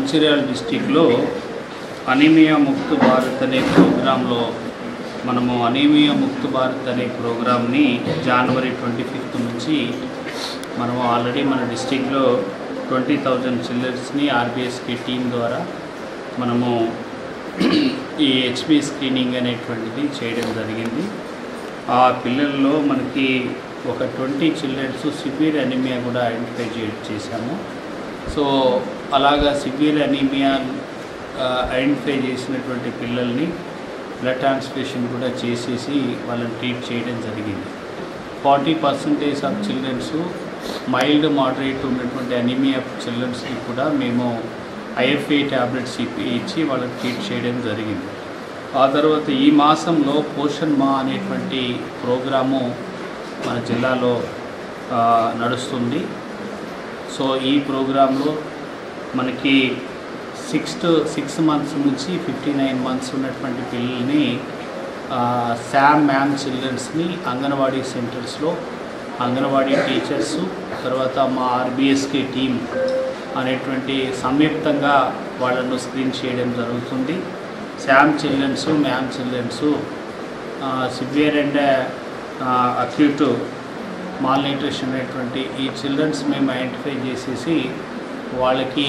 మంచిర్యాల డిస్టిక్లో అనీమియా ముక్త్ భారత్ అనే ప్రోగ్రాంలో మనము అనీమియా ముక్త్ భారత్ అనే ప్రోగ్రామ్ని జనవరి 25 నుంచి మనము ఆల్రెడీ మన డిస్టిక్లో 20,000 చిల్డ్రన్స్ని ఆర్బీఎస్కి టీం ద్వారా మనము ఈ హెచ్పి స్క్రీనింగ్ అనేటువంటిది చేయడం జరిగింది. ఆ పిల్లల్లో మనకి ఒక 20 చిల్డ్రన్స్ సివియర్ అనీమియా కూడా ఐడెంటిఫై చేశాము. సో అలాగా సివియర్ అనీమియా ఐడెంటిఫై చేసినటువంటి పిల్లల్ని బ్లడ్ ట్రాన్స్ఫ్యూషన్ కూడా చేసేసి వాళ్ళని ట్రీట్ చేయడం జరిగింది. 40% ఆఫ్ చిల్డ్రన్స్ మైల్డ్ మోడరేట్ ఉన్నటువంటి అనీమియా చిల్డ్రన్స్కి కూడా మేము ఐఎఫ్ఏ ట్యాబ్లెట్స్ ఇచ్చి వాళ్ళకి ట్రీట్ చేయడం జరిగింది. ఆ తర్వాత ఈ మాసంలో పోషణ్ మా అనేటువంటి ప్రోగ్రాము మన జిల్లాలో నడుస్తుంది. సో ఈ ప్రోగ్రాంలో మనకి 6 months నుంచి 59 months ఉన్నటువంటి పిల్లల్ని శామ్ మ్యామ్ చిల్డ్రన్స్ని అంగన్వాడీ సెంటర్స్లో అంగన్వాడీ టీచర్సు తర్వాత మా ఆర్బీఎస్కే టీం అనేటువంటి సంయుక్తంగా వాళ్ళను స్క్రీన్ చేయడం జరుగుతుంది. SAM childrens MAM childrens severe and acute malnutrition అనేటువంటి ఈ చిల్డ్రన్స్ మేము ఐడెంటిఫై చేసేసి వాళ్ళకి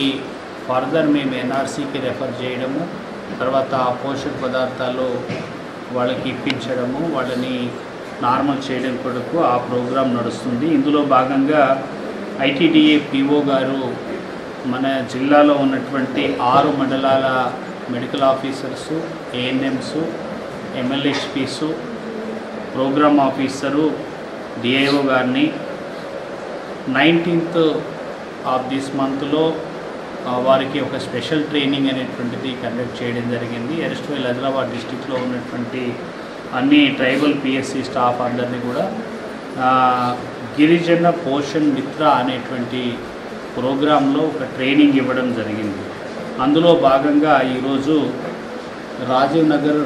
ఫర్దర్ మేము ఎన్ఆర్సీకి రెఫర్ చేయడము, తర్వాత పోషక పదార్థాలు వాళ్ళకి ఇప్పించడము, వాళ్ళని నార్మల్ చేయడం కొరకు ఆ ప్రోగ్రాం నడుస్తుంది. ఇందులో భాగంగా ఐటీడీఏ పిఓ గారు మన జిల్లాలో ఉన్నటువంటి 6 మండలాల medical officers, ANMs, MLHPs, programme officer, DIO గారిని 19th ఆఫ్ దిస్ మంత్లో వారికి ఒక స్పెషల్ ట్రైనింగ్ అనేటువంటిది కండక్ట్ చేయడం జరిగింది. ఎర్స్ట్వైల్ ఆదిలాబాద్ డిస్టిక్లో ఉన్నటువంటి అన్ని ట్రైబల్ పిఎస్సి స్టాఫ్ అందరినీ కూడా గిరిజన పోషణ్ మిత్ర అనేటువంటి ప్రోగ్రాంలో ఒక ట్రైనింగ్ ఇవ్వడం జరిగింది. అందులో భాగంగా ఈరోజు రాజీవ్ నగర్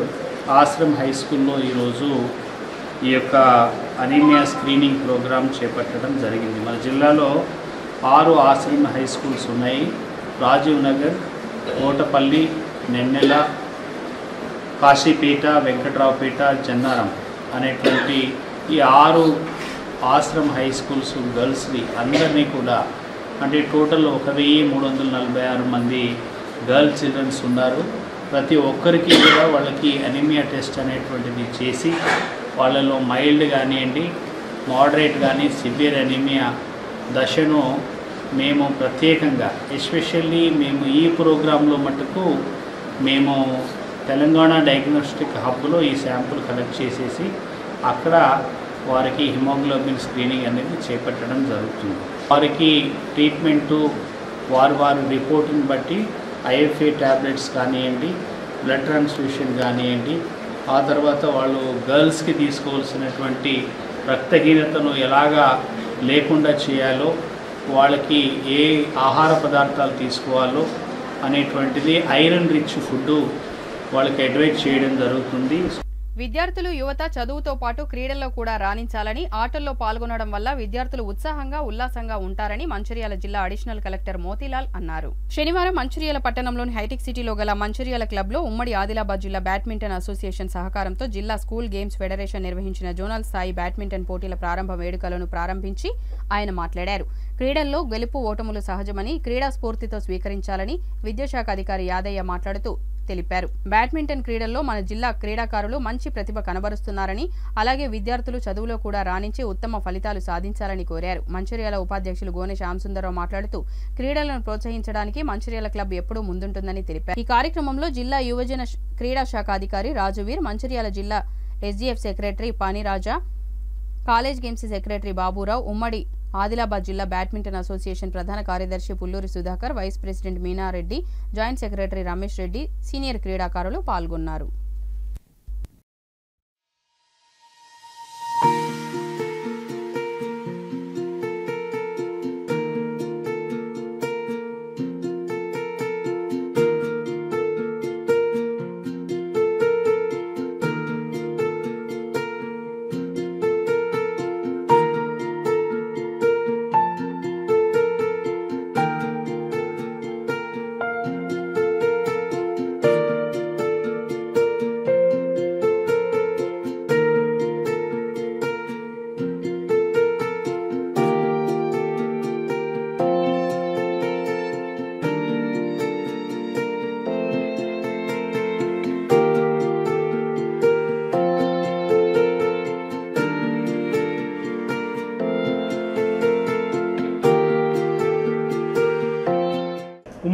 ఆశ్రమ్ హై స్కూల్లో ఈరోజు ఈ యొక్క అనీమియా స్క్రీనింగ్ ప్రోగ్రాం చేపట్టడం జరిగింది. మన జిల్లాలో 6 ఆశ్రమ్ హై స్కూల్స్ ఉన్నాయి. రాజీవ్ నగర్, కోటపల్లి, నెన్నెల, కాశీపేట, వెంకట్రావుపేట, జన్నారం అనేటువంటి ఈ 6 ఆశ్రమ్ హై స్కూల్స్ గర్ల్స్ని అందరినీ కూడా అంటే టోటల్ 1346 మంది గర్ల్ చిల్డ్రన్స్ ఉన్నారు. ప్రతి ఒక్కరికి కూడా వాళ్ళకి అనీమియా టెస్ట్ అనేటువంటిది చేసి వాళ్ళలో మైల్డ్ కానివ్వండి, మోడరేట్ కానీ సివియర్ అనీమియా దశను మేము ప్రత్యేకంగా ఎస్పెషల్లీ మేము ఈ ప్రోగ్రాంలో మటుకు మేము తెలంగాణ డయాగ్నోస్టిక్ హబ్లో ఈ శాంపుల్ కలెక్ట్ చేసేసి అక్కడ వారికి హిమోగ్లోబిన్ స్క్రీనింగ్ అనేది చేపట్టడం జరుగుతుంది. వారికి ట్రీట్మెంటు వారి రిపోర్ట్ని బట్టి ఐఎఫ్ఏ ట్యాబ్లెట్స్ కానివ్వండి, బ్లడ్ ట్రాన్స్ఫ్యూషన్ కానివ్వండి, ఆ తర్వాత వాళ్ళు గర్ల్స్కి తీసుకోవాల్సినటువంటి రక్తహీనతను ఎలాగా లేకుండా చేయాలో, వాళ్ళకి ఏ ఆహార పదార్థాలు తీసుకోవాలో అనేటువంటిది ఐరన్ రిచ్ ఫుడ్ వాళ్ళకి అడ్వైజ్ చేయడం జరుగుతుంది. విద్యార్థులు యువత చదువుతో పాటు క్రీడల్లో కూడా రాణించాలని, ఆటల్లో పాల్గొనడం వల్ల విద్యార్థులు ఉత్సాహంగా ఉల్లాసంగా ఉంటారని మంచిర్యాల జిల్లా అడిషనల్ కలెక్టర్ మోతీలాల్ అన్నారు. శనివారం మంచిర్యాల పట్టణంలోని హైటెక్ సిటీలో గల మంచిర్యాల క్లబ్లో ఉమ్మడి ఆదిలాబాద్ జిల్లా బ్యాడ్మింటన్ అసోసియేషన్ సహకారంతో జిల్లా స్కూల్ గేమ్స్ ఫెడరేషన్ నిర్వహించిన జోనల్ స్థాయి బ్యాడ్మింటన్ పోటీల ప్రారంభ వేడుకలను ప్రారంభించి ఆయన మాట్లాడారు. క్రీడల్లో గెలుపు ఓటములు సహజమని, క్రీడా స్ఫూర్తితో స్వీకరించాలని విద్యాశాఖ అధికారి యాదయ్య మాట్లాడుతూ తెలిపారు. బ్యాడ్మింటన్ క్రీడల్లో మన జిల్లా క్రీడాకారులు మంచి ప్రతిభ కనబరుస్తున్నారని, అలాగే విద్యార్థులు చదువులో కూడా రాణించి ఉత్తమ ఫలితాలు సాధించాలని కోరారు. మంచిర్యాల ఉపాధ్యక్షులు గోనె శ్యామసుందరరావు మాట్లాడుతూ క్రీడలను ప్రోత్సహించడానికి మంచిర్యాల క్లబ్ ఎప్పుడూ ముందుంటుందని తెలిపారు. ఈ కార్యక్రమంలో జిల్లా యువజన క్రీడా శాఖ అధికారి రాజువీర్, మంచిర్యాల జిల్లా SDF secretary Paniraja, college games secretary Baburao, ఉమ్మడి ఆదిలాబాద్ జిల్లా బ్యాడ్మింటన్ అసోసియేషన్ ప్రధాన కార్యదర్శి Pulluri Sudhakar, vice president Meenareddy, joint secretary Ramesh Reddy, senior క్రీడాకారులు పాల్గొన్నారు.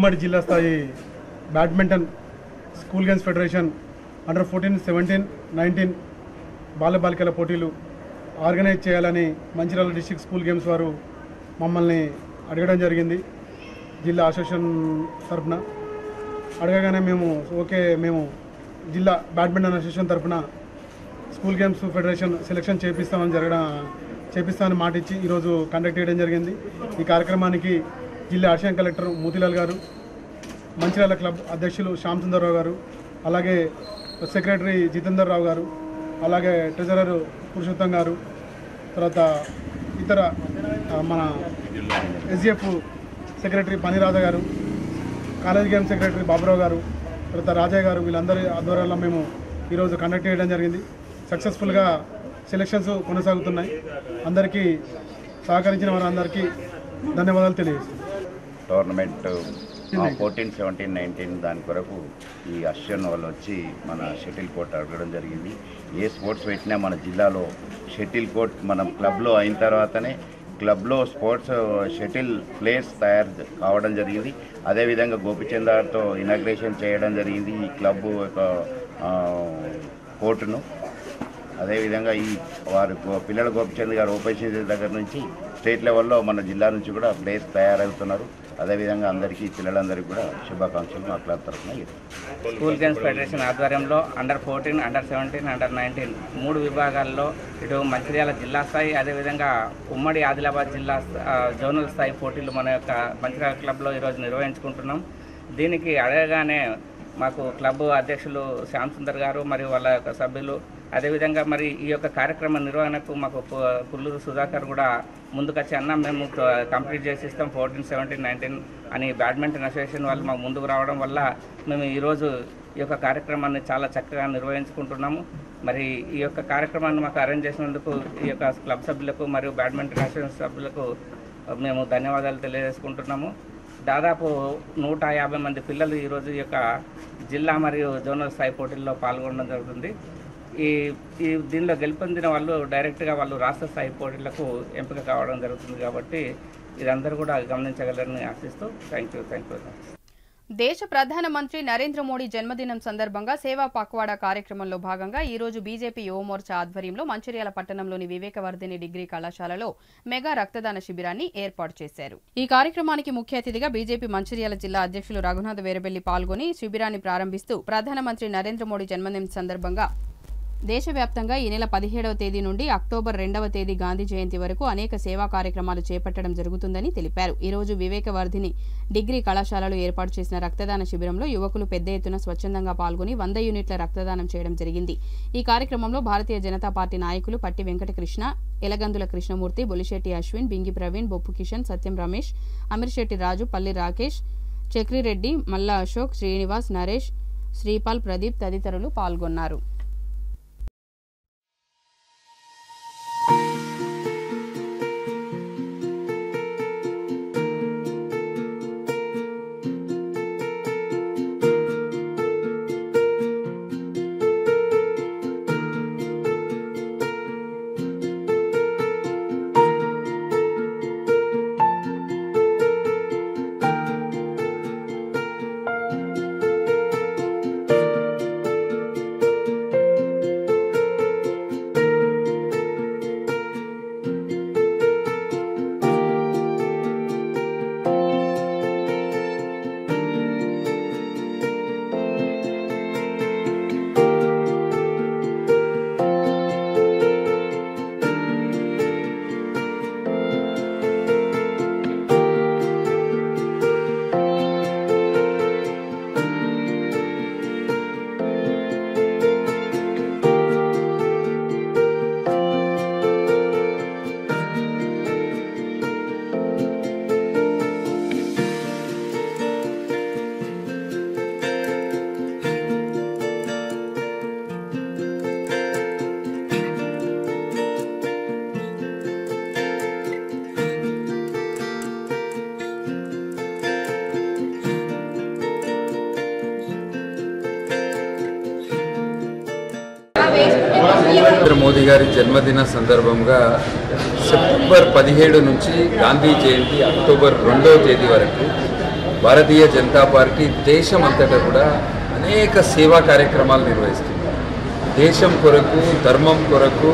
ఉమ్మడి జిల్లా స్థాయి badminton school games federation under 14, 17, 19 బాలబాలికల పోటీలు ఆర్గనైజ్ చేయాలని మంచిర్యాల డిస్ట్రిక్ట్ స్కూల్ గేమ్స్ వారు మమ్మల్ని అడగడం జరిగింది. జిల్లా అసోసియేషన్ తరఫున అడగగానే మేము జిల్లా బ్యాడ్మింటన్ అసోసియేషన్ తరఫున స్కూల్ గేమ్స్ ఫెడరేషన్ సెలెక్షన్ చేపిస్తామని మాట ఇచ్చి ఈరోజు కండక్ట్ చేయడం జరిగింది. ఈ కార్యక్రమానికి జిల్లా అడిషనల్ కలెక్టర్ మోతిలాల్ గారు, మంచిర్యాల క్లబ్ అధ్యక్షులు శ్యామ్ సుందర్రావు గారు, అలాగే సెక్రటరీ జితేందర్ రావు గారు, అలాగే ట్రెజరర్ పురుషోత్తం గారు, తర్వాత ఇతర మన ఎస్జిఎఫ్ సెక్రటరీ పనిరాధ గారు, కాలేజ్ గేమ్ సెక్రటరీ బాబురావు గారు, తర్వాత రాజయ్య గారు, వీళ్ళందరి ఆధ్వర్యంలో మేము ఈరోజు కండక్ట్ చేయడం జరిగింది. సక్సెస్ఫుల్గా సెలక్షన్స్ కొనసాగుతున్నాయి. అందరికీ సహకరించిన వారందరికీ ధన్యవాదాలు తెలియజేస్తున్నాం. టోర్నమెంట్ 14, 17, 19 దాని కొరకు ఈ అసోసియేషన్ వాళ్ళు వచ్చి మన షటిల్ కోర్ట్ అడగడం జరిగింది. ఏ స్పోర్ట్స్ పెట్టినా మన జిల్లాలో షటిల్ కోర్ట్ మనం క్లబ్లో అయిన తర్వాతనే క్లబ్లో స్పోర్ట్స్ షటిల్ ప్లేస్ తయారు కావడం జరిగింది. అదేవిధంగా గోపిచంద్ గారితో ఇనాగ్రేషన్ చేయడం జరిగింది ఈ క్లబ్ యొక్క కోర్టును. అదేవిధంగా ఈ వారు పిల్లల గోపిచంద్ గారు ఓపెన్ చేసే దగ్గర నుంచి స్టేట్ లెవెల్లో మన జిల్లా నుంచి కూడా ప్లేస్ తయారవుతున్నారు. అదేవిధంగా అందరికీ పిల్లలందరికీ కూడా శుభాకాంక్షలు మా క్లబ్ తరఫున. స్కూల్ గేమ్స్ ఫెడరేషన్ ఆధ్వర్యంలో అండర్ 14, అండర్ 17, అండర్ 19 3 విభాగాల్లో ఇటు మంచిర్యాల జిల్లా స్థాయి, అదేవిధంగా ఉమ్మడి ఆదిలాబాద్ జిల్లా జోనల్ స్థాయి పోటీలు మన యొక్క మంచిర్యాల క్లబ్లో ఈరోజు నిర్వహించుకుంటున్నాం. దీనికి అడగగానే మాకు క్లబ్ అధ్యక్షులు శ్యామ్ సుందర్ గారు మరియు వాళ్ళ యొక్క సభ్యులు, అదేవిధంగా మరి ఈ యొక్క కార్యక్రమ నిర్వహణకు మాకు పుల్లూరు సుధాకర్ కూడా ముందుకొచ్చి అన్న మేము కంప్లీట్ చేసి ఇస్తాం 14, 17, 19 అని బ్యాడ్మింటన్ అసోసియేషన్ వాళ్ళు మాకు ముందుకు రావడం వల్ల మేము ఈరోజు ఈ యొక్క కార్యక్రమాన్ని చాలా చక్కగా నిర్వహించుకుంటున్నాము. మరి ఈ యొక్క కార్యక్రమాన్ని మాకు అరేంజ్ చేసినందుకు ఈ యొక్క క్లబ్ సభ్యులకు మరియు బ్యాడ్మింటన్ అసోసియేషన్ సభ్యులకు మేము ధన్యవాదాలు తెలియజేసుకుంటున్నాము. దాదాపు 150 మంది పిల్లలు ఈరోజు ఈ యొక్క జిల్లా మరియు జోనల్ స్థాయి పోటీల్లో పాల్గొనడం జరుగుతుంది. ఈ దీనిలో గెలుపొందిన వాళ్ళు డైరెక్ట్గా వాళ్ళు రాష్ట్ర స్థాయి పోటీలకు ఎంపిక కావడం జరుగుతుంది. కాబట్టి ఇదందరూ కూడా గమనించగలరని ఆశిస్తూ థ్యాంక్ యూ. దేశ ప్రధానమంత్రి నరేంద్ర మోడీ జన్మదినం సందర్భంగా సేవా పక్వాడా కార్యక్రమంలో భాగంగా ఈ రోజు బీజేపీ యువమోర్చా ఆధ్వర్యంలో మంచిర్యాల పట్టణంలోని వివేకవర్ధిని డిగ్రీ కళాశాలలో మెగా రక్తదాన శిబిరాన్ని ఏర్పాటు చేశారు. ఈ కార్యక్రమానికి ముఖ్య అతిథిగా బీజేపీ మంచిర్యాల జిల్లా అధ్యక్షులు రఘునాథ్ వేరబెల్లి పాల్గొని శిబిరాన్ని ప్రారంభిస్తూ ప్రధానమంత్రి నరేంద్ర మోడీ జన్మదినం సందర్భంగా దేశవ్యాప్తంగా ఈ నెల 17వ తేదీ నుండి అక్టోబర్ 2వ తేదీ గాంధీ జయంతి వరకు అనేక సేవా కార్యక్రమాలు చేపట్టడం జరుగుతుందని తెలిపారు. ఈ రోజు వివేకవర్ధిని డిగ్రీ కళాశాలలో ఏర్పాటు చేసిన రక్తదాన శిబిరంలో యువకులు పెద్ద ఎత్తున స్వచ్ఛందంగా పాల్గొని 100 యూనిట్ల రక్తదానం చేయడం జరిగింది. ఈ కార్యక్రమంలో భారతీయ జనతా పార్టీ నాయకులు పట్టి వెంకటకృష్ణ, ఎలగందుల కృష్ణమూర్తి, బొలిశెట్టి అశ్విన్, బింగి ప్రవీణ్, బొప్పు కిషన్, సత్యం రమేష్, అమీర్శెట్టి రాజు, పల్లి రాకేష్, చక్రిరెడ్డి, మల్లా అశోక్, శ్రీనివాస్, నరేష్, శ్రీపాల్, ప్రదీప్ తదితరులు పాల్గొన్నారు. నరేంద్ర మోదీ గారి జన్మదిన సందర్భంగా సెప్టెంబర్ 17 నుంచి గాంధీ జయంతి అక్టోబర్ 2వ తేదీ వరకు భారతీయ జనతా పార్టీ దేశం అంతటా కూడా అనేక సేవా కార్యక్రమాలు నిర్వహిస్తుంది. దేశం కొరకు, ధర్మం కొరకు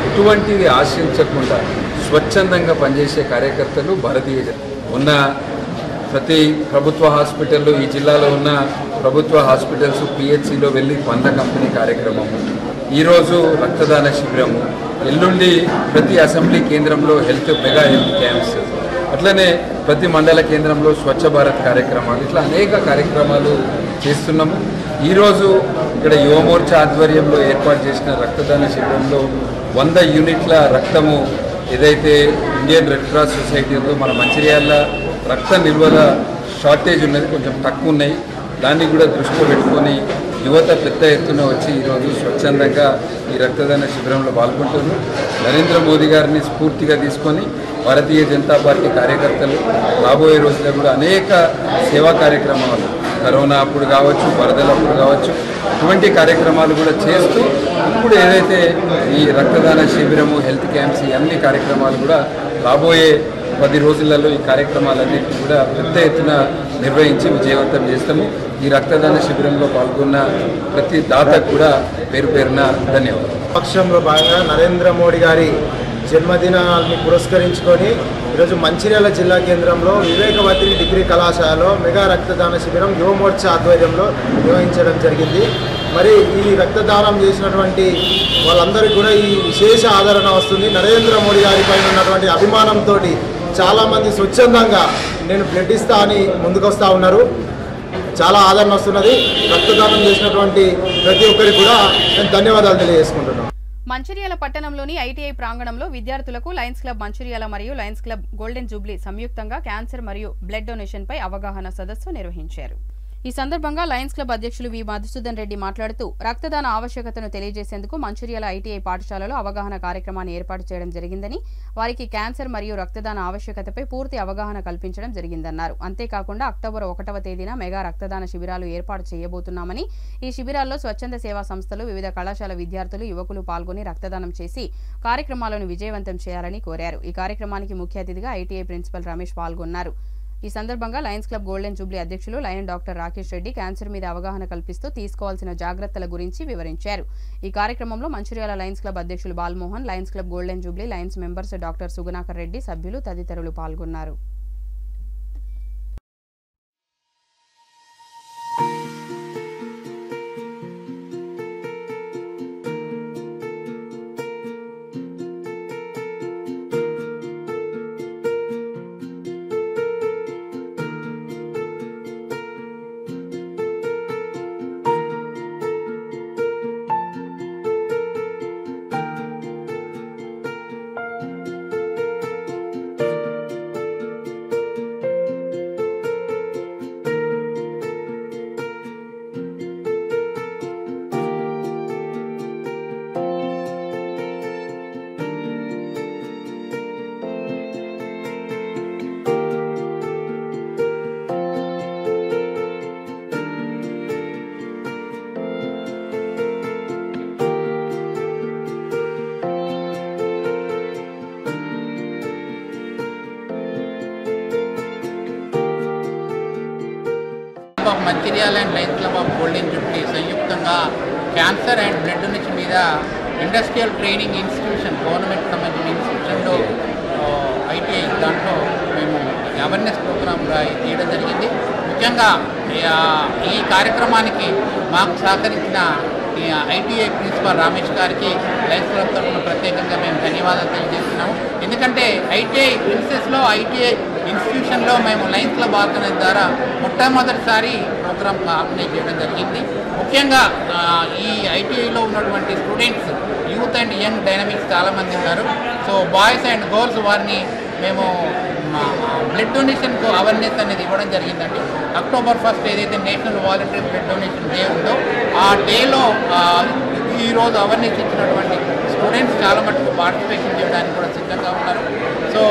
ఎటువంటిది ఆశించకుండా స్వచ్ఛందంగా పనిచేసే కార్యకర్తలు భారతీయ ఉన్న ప్రతి ప్రభుత్వ హాస్పిటల్లో, ఈ జిల్లాలో ఉన్న ప్రభుత్వ హాస్పిటల్స్ పిహెచ్సిలో వెళ్ళి పండ్ల కంపెనీ కార్యక్రమము, ఈరోజు రక్తదాన శిబిరము, ఎల్లుండి ప్రతి అసెంబ్లీ కేంద్రంలో మెగా హెల్త్ క్యాంప్స్, అట్లనే ప్రతి మండల కేంద్రంలో స్వచ్ఛ భారత్ కార్యక్రమాలు, ఇట్లా అనేక కార్యక్రమాలు చేస్తున్నాము. ఈరోజు ఇక్కడ యువమోర్చా ఆధ్వర్యంలో ఏర్పాటు చేసిన రక్తదాన శిబిరంలో 100 యూనిట్ల రక్తము ఏదైతే ఇండియన్ రెడ్ క్రాస్ సొసైటీ ఉందో, మన మంచిర్యాల రక్త నిల్వల షార్టేజ్ ఉన్నది, కొంచెం తక్కువ ఉన్నాయి. దాన్ని కూడా దృష్టిలో పెట్టుకొని యువత పెద్ద ఎత్తున వచ్చి ఈరోజు స్వచ్ఛందంగా ఈ రక్తదాన శిబిరంలో పాల్గొంటున్నారు. నరేంద్ర మోదీ గారిని స్ఫూర్తిగా తీసుకొని భారతీయ జనతా పార్టీ కార్యకర్తలు రాబోయే రోజుల్లో కూడా అనేక సేవా కార్యక్రమాలు, కరోనా అప్పుడు కావచ్చు, వరదలప్పుడు కావచ్చు, ఇటువంటి కార్యక్రమాలు కూడా చేస్తూ ఇప్పుడు ఏదైతే ఈ రక్తదాన శిబిరము, హెల్త్ క్యాంప్స్, అన్ని కార్యక్రమాలు కూడా రాబోయే 10 రోజులలో ఈ కార్యక్రమాలన్నింటినీ కూడా పెద్ద ఎత్తున నిర్వహించి విజయవంతం చేస్తాము. ఈ రక్తదాన శిబిరంలో పాల్గొన్న ప్రతి దాతకు కూడా పేరు పేరున ధన్యవాదాలు. పక్షంలో భాగంగా నరేంద్ర మోడీ గారి జన్మదినాన్ని పురస్కరించుకొని ఈరోజు మంచిర్యాల జిల్లా కేంద్రంలో వివేకవతి డిగ్రీ కళాశాలలో మెగా రక్తదాన శిబిరం యువమోర్చా ఆధ్వర్యంలో నిర్వహించడం జరిగింది. మరి ఈ రక్తదానం చేసినటువంటి వాళ్ళందరికీ కూడా ఈ విశేష ఆదరణ వస్తుంది. నరేంద్ర మోడీ గారి పైన ఉన్నటువంటి అభిమానంతో చాలామంది స్వచ్ఛందంగా నేను బ్లడ్ ఇస్తా అని ముందుకొస్తూ ఉన్నారు. చాలా ఆదరణ వస్తున్నది. రక్తదానం చేసినటువంటి ప్రతి ఒక్కరికి కూడా నేను ధన్యవాదాలు తెలియజేసుకుంటున్నాను. మంచిర్యాల పట్టణంలోని ఐటీఐ ప్రాంగణంలో విద్యార్థులకు లయన్స్ క్లబ్ మంచిర్యాల మరియు లయన్స్ క్లబ్ గోల్డెన్ జూబ్లీ సంయుక్తంగా క్యాన్సర్ మరియు బ్లడ్ డొనేషన్ పై అవగాహన సదస్సు నిర్వహించారు. ఈ సందర్భంగా లయన్స్ క్లబ్ అధ్యక్షులు వి మధుసూదన్ రెడ్డి మాట్లాడుతూ రక్తదాన ఆవశ్యకతను తెలియజేసేందుకు మంచిర్యాల ఐటీఐ పాఠశాలలో అవగాహన కార్యక్రమాన్ని ఏర్పాటు చేయడం జరిగిందని, వారికి క్యాన్సర్ మరియు రక్తదాన ఆవశ్యకతపై పూర్తి అవగాహన కల్పించడం జరిగిందన్నారు. అంతేకాకుండా అక్టోబర్ 1వ తేదీన మెగా రక్తదాన శిబిరాలు ఏర్పాటు చేయబోతున్నామని, ఈ శిబిరాల్లో స్వచ్ఛంద సేవా సంస్థలు, వివిధ కళాశాల విద్యార్థులు, యువకులు పాల్గొని రక్తదానం చేసి కార్యక్రమాలను విజయవంతం చేయాలని కోరారు. ఈ కార్యక్రమానికి ముఖ్య అతిథిగా ఐటీఐ ప్రిన్సిపల్ రమేష్ పాల్గొన్నారు. ఈ సందర్భంగా లయన్స్ క్లబ్ గోల్డెన్ జూబ్లీ అధ్యక్షులు lion doctor Rakesh Reddy cancer మీద అవగాహన కల్పిస్తూ తీసుకోవాల్సిన జాగ్రత్తల గురించి వివరించారు. ఈ కార్యక్రమంలో మంచిర్యాల లయన్స్ క్లబ్ అధ్యక్షులు Balmohan, Lions club golden Jubilee Lions members doctor Sugunakar Reddy, సభ్యులు తదితరులు పాల్గొన్నారు. Mancherial and Lions club of golden Jubilee సంయుక్తంగా క్యాన్సర్ అండ్ బ్లడ్ డొనేషన్ మీద ఇండస్ట్రియల్ ట్రైనింగ్ ఇన్స్టిట్యూషన్, గవర్నమెంట్ సంబంధించిన ఇన్స్టిట్యూషన్లో ఐటీఐ దాంట్లో మేము అవేర్నెస్ ప్రోగ్రామ్ చేయడం జరిగింది. ముఖ్యంగా ఈ కార్యక్రమానికి మాకు సహకరించిన ఐటీఐ ప్రిన్సిపల్ రమేష్ గారికి లయన్స్ క్లబ్ తరఫున ప్రత్యేకంగా మేము ధన్యవాదాలు తెలియజేస్తున్నాము. ఎందుకంటే ఐటీఐ ప్రిన్సెస్లో ఐటీఐ ఇన్స్టిట్యూషన్లో మేము లయన్స్ క్లబ్ ఆర్గనైజ్ ద్వారా మొట్టమొదటిసారి ప్రోగ్రామ్ ఆర్గనైజ్ చేయడం జరిగింది. ముఖ్యంగా ఈ ఐటీఐలో ఉన్నటువంటి students, youth and young dynamics చాలామంది ఉన్నారు. సో బాయ్స్ అండ్ గర్ల్స్ వారిని మేము బ్లడ్ డొనేషన్కు అవేర్నెస్ అనేది ఇవ్వడం జరిగిందండి. అక్టోబర్ 1 ఏదైతే national voluntary blood donation day ఉందో ఆ డేలో ఈరోజు అవేర్నెస్ ఇచ్చినటువంటి స్టూడెంట్స్ చాలా మటుకు పార్టిసిపేషన్ చేయడానికి కూడా సిద్ధంగా ఉన్నారు. సో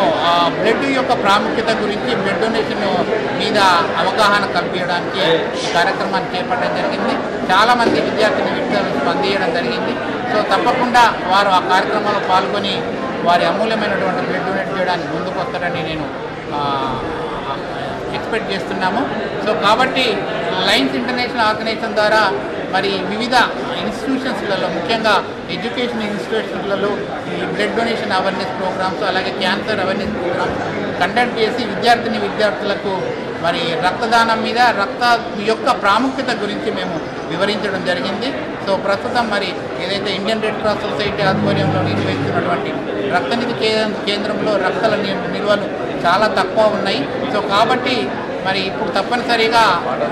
బ్లడ్ యొక్క ప్రాముఖ్యత గురించి, బ్లడ్ డొనేషన్ మీద అవగాహన కల్పించడానికి ఈ కార్యక్రమాన్ని చేపట్టడం జరిగింది. చాలామంది విద్యార్థులు స్పందించడం జరిగింది. సో తప్పకుండా వారు ఆ కార్యక్రమంలో పాల్గొని వారి అమూల్యమైనటువంటి బ్లడ్ డొనేట్ చేయడానికి ముందుకు వస్తారని నేను పార్టిసిపేట్ చేస్తున్నాము. సో కాబట్టి లయన్స్ ఇంటర్నేషనల్ ఆర్గనైజేషన్ ద్వారా మరి వివిధ ఇన్స్టిట్యూషన్స్లలో ముఖ్యంగా ఎడ్యుకేషన్ ఇన్స్టిట్యూషన్లలో ఈ బ్లడ్ డొనేషన్ అవేర్నెస్ ప్రోగ్రామ్స్ అలాగే క్యాన్సర్ అవేర్నెస్ ప్రోగ్రామ్స్ కండక్ట్ చేసి విద్యార్థులకు మరి రక్తదానం మీద రక్త యొక్క ప్రాముఖ్యత గురించి మేము వివరించడం జరిగింది. సో ప్రస్తుతం మరి ఏదైతే ఇండియన్ రెడ్ క్రాస్ సొసైటీ ఆధ్వర్యంలో నిర్వహిస్తున్నటువంటి రక్తనిధి కేంద్రంలో రక్తాల నిల్వలు చాలా తక్కువ ఉన్నాయి. సో కాబట్టి మరి ఇప్పుడు తప్పనిసరిగా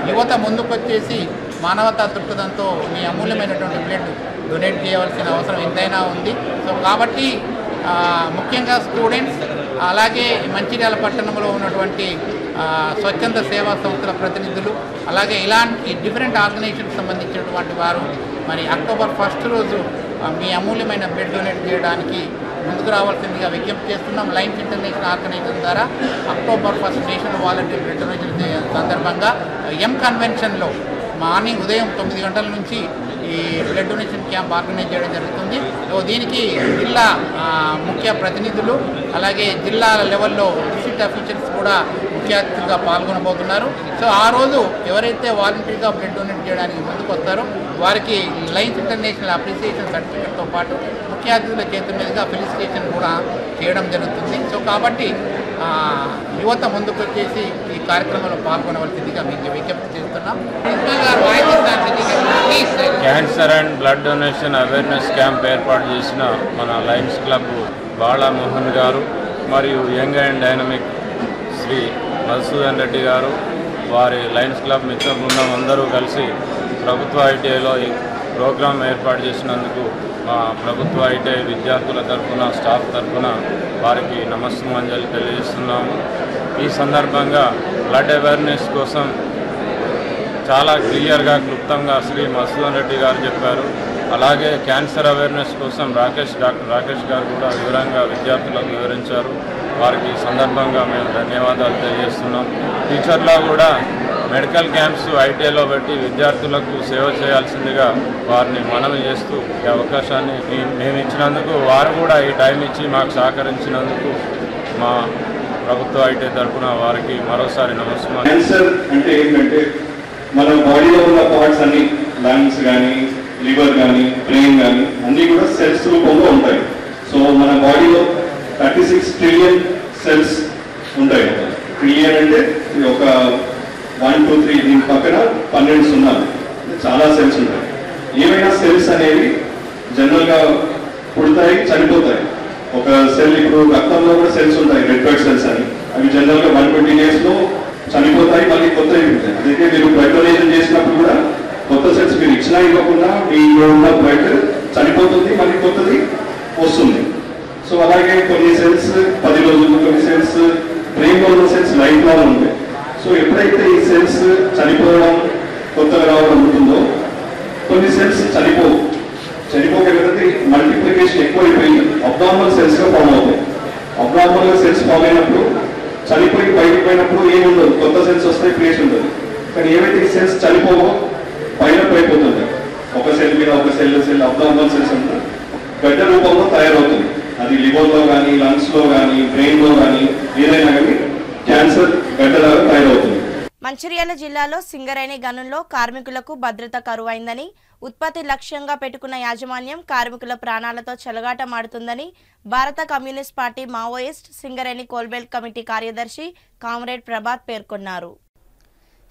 యువత ముందుకొచ్చేసి మానవతా దృక్పథంతో మీ అమూల్యమైనటువంటి బ్లడ్ డొనేట్ చేయవలసిన అవసరం ఎంతైనా ఉంది. సో కాబట్టి ముఖ్యంగా స్టూడెంట్స్ అలాగే మంచిర్యాల పట్టణంలో ఉన్నటువంటి స్వచ్ఛంద సేవా సంస్థల ప్రతినిధులు అలాగే ఇలాంటి డిఫరెంట్ ఆర్గనైజేషన్కి సంబంధించినటువంటి వారు మరి అక్టోబర్ 1 రోజు మీ అమూల్యమైన బ్లడ్ డొనేట్ చేయడానికి ముందుకు రావాల్సిందిగా విజ్ఞప్తి చేస్తున్నాం. లయన్స్ ఇంటర్నేషనల్ ఆర్గనైజేషన్ ద్వారా October 1 national volunteer blood donation సందర్భంగా ఎం కన్వెన్షన్లో మార్నింగ్ ఉదయం 9 గంటల నుంచి ఈ బ్లడ్ డొనేషన్ క్యాంప్ ఆర్గనైజ్ చేయడం జరుగుతుంది. సో దీనికి జిల్లా ముఖ్య ప్రతినిధులు అలాగే జిల్లా లెవెల్లో డిస్ట్రిక్ట్ అఫీషియల్స్ కూడా ముఖ్య అతిథులుగా పాల్గొనబోతున్నారు. సో ఆ రోజు ఎవరైతే వాలంటరీగా బ్లడ్ డొనేట్ చేయడానికి ముందుకు వస్తారో వారికి లయన్స్ ఇంటర్నేషనల్ అప్రిసియేషన్ సర్టిఫికేట్తో పాటు ముఖ్య అతిథుల చేతుల మీదుగా ఫెలిసిటేషన్ కూడా చేయడం జరుగుతుంది. సో కాబట్టి యువత ముందుకు వచ్చేసి ఈ కార్యక్రమంలో పాల్గొనవలసిందిగా మీకు విజ్ఞప్తి చేస్తున్నాం. Cancer and blood donation awareness camp ఏర్పాటు చేసిన మన లయన్స్ క్లబ్ బాలామోహన్ గారు మరియు young and dynamic Shri Madhusudan Reddy గారు వారి లయన్స్ క్లబ్ మిత్ర బృందం అందరూ కలిసి ప్రభుత్వ ఐటీఐలో ఈ ప్రోగ్రాం ఏర్పాటు చేసినందుకు మా ప్రభుత్వ ఐటీఐ విద్యార్థుల తరఫున స్టాఫ్ తరఫున వారికి నమస్సుమాంజలి తెలియజేస్తున్నాము. ఈ సందర్భంగా బ్లడ్ అవేర్నెస్ కోసం చాలా క్లియర్గా క్లుప్తంగా శ్రీ మధుసూదన్ రెడ్డి గారు చెప్పారు. అలాగే క్యాన్సర్ అవేర్నెస్ కోసం డాక్టర్ రాకేష్ గారు కూడా వివరంగా విద్యార్థులకు వివరించారు. వారికి ఈ సందర్భంగా మేము ధన్యవాదాలు తెలియజేస్తున్నాం. ఫ్యూచర్లో కూడా మెడికల్ క్యాంప్స్ ఐటీఐలో పెట్టి విద్యార్థులకు సేవ చేయాల్సిందిగా వారిని మనవి చేస్తూ ఈ అవకాశాన్ని మేము ఇచ్చినందుకు వారు కూడా ఈ టైం ఇచ్చి మాకు సహకరించినందుకు మా ప్రభుత్వ ఐటీఐ తరఫున వారికి మరోసారి నమస్కారం. క్యాన్సర్ అంటే ఏంటంటే మన బాడీలో ఉన్న పార్ట్స్ అన్ని లంగ్స్ కానీ లివర్ కానీ బ్రెయిన్ కానీ అన్నీ కూడా సెల్స్ రూపంలో ఉంటాయి. సో మన బాడీలో 36 ట్రిలియన్ సెల్స్ ఉంటాయి. ట్రిలియన్ అంటే ఒక 1, 2, 3 దీని పక్కన 12 సున్నాలు చాలా సెల్స్ ఉంటాయి. ఏమైనా సెల్స్ అనేవి జనరల్గా పుడతాయి చనిపోతాయి. ఒక సెల్ ఇప్పుడు రక్తంలో కూడా సెల్స్ ఉంటాయి, రెడ్ బ్లడ్ సెల్స్ అని. అవి జనరల్గా 120 డేస్లో చనిపోతాయి, మళ్ళీ కొత్తవి ఉంటాయి. అందుకే మీరు బ్లడ్ డొనేషన్ చేసినప్పుడు కూడా కొత్త సెల్స్ మీరు ఇచ్చినా ఇవ్వకుండా మీలో ఉన్న బ్లడ్ చనిపోతుంది, మళ్ళీ కొత్తది వస్తుంది. సో అలాగే కొన్ని సెల్స్ 10 రోజులు, కొన్ని సెల్స్ బ్రెయిన్లో ఉన్న సెల్స్ లైఫ్ లాగా ఉంటాయి. సో ఎప్పుడైతే ఈ సెల్స్ చనిపోవడం కొత్తగా రావడం ఉంటుందో కొన్ని సెల్స్ చనిపోకపోతే మల్టిప్లికేషన్ ఎక్కువైపోయి అబ్నార్మల్ సెల్స్గా ఫామ్ అవుతాయి. అబ్నార్మల్గా సెల్స్ ఫామ్ అయినప్పుడు చనిపోయి బయటకు పోయినప్పుడు ఏముండదు, కొత్త సెల్స్ వస్తాయి, ప్లేస్ ఉంటుంది. కానీ ఏవైతే ఈ సెల్స్ చనిపోవో పైనప్పుడు అయిపోతుంది. ఒక సెల్ మీద ఒక సెల్ అబ్నార్మల్ సెల్స్ ఉంటుంది, గడ్డ రూపంలో తయారవుతుంది. అది లివర్లో కానీ లంగ్స్లో కానీ బ్రెయిన్లో కానీ ఏదైనా కానీ క్యాన్సర్ గడ్డలాగా తయారవుతుంది. మంచిర్యాల జిల్లాలో సింగరేణి గనుల్లో కార్మికులకు భద్రత కరువైందని, ఉత్పత్తి లక్ష్యంగా పెట్టుకున్న యాజమాన్యం కార్మికుల ప్రాణాలతో చెలగాటమాడుతుందని భారత communist party Maoist Singareni coal belt committee కార్యదర్శి కామ్రేడ్ ప్రభాత్ పేర్కొన్నారు.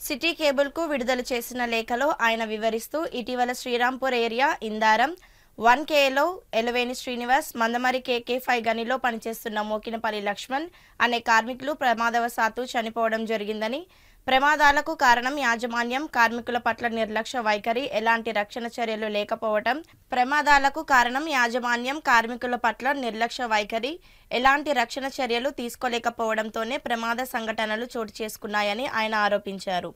సిటీ కేబుల్కు విడుదల చేసిన లేఖలో ఆయన వివరిస్తూ ఇటీవల శ్రీరాంపూర్ ఏరియా ఇందారం 1Kలో ఎలవేని శ్రీనివాస్, మందమరి KK5 గనిలో పనిచేస్తున్న మోకినపల్లి లక్ష్మణ్ అనే కార్మికులు ప్రమాదవశాత్తు చనిపోవడం జరిగిందని, ప్రమాదాలకు కారణం యాజమాన్యం కార్మికుల పట్ల నిర్లక్ష్య వైఖరి, ఎలాంటి రక్షణ చర్యలు లేకపోవడం, ఎలాంటి రక్షణ చర్యలు తీసుకోలేకపోవడంతోనే ప్రమాద సంఘటనలు చోటు చేసుకున్నాయని ఆయన ఆరోపించారు.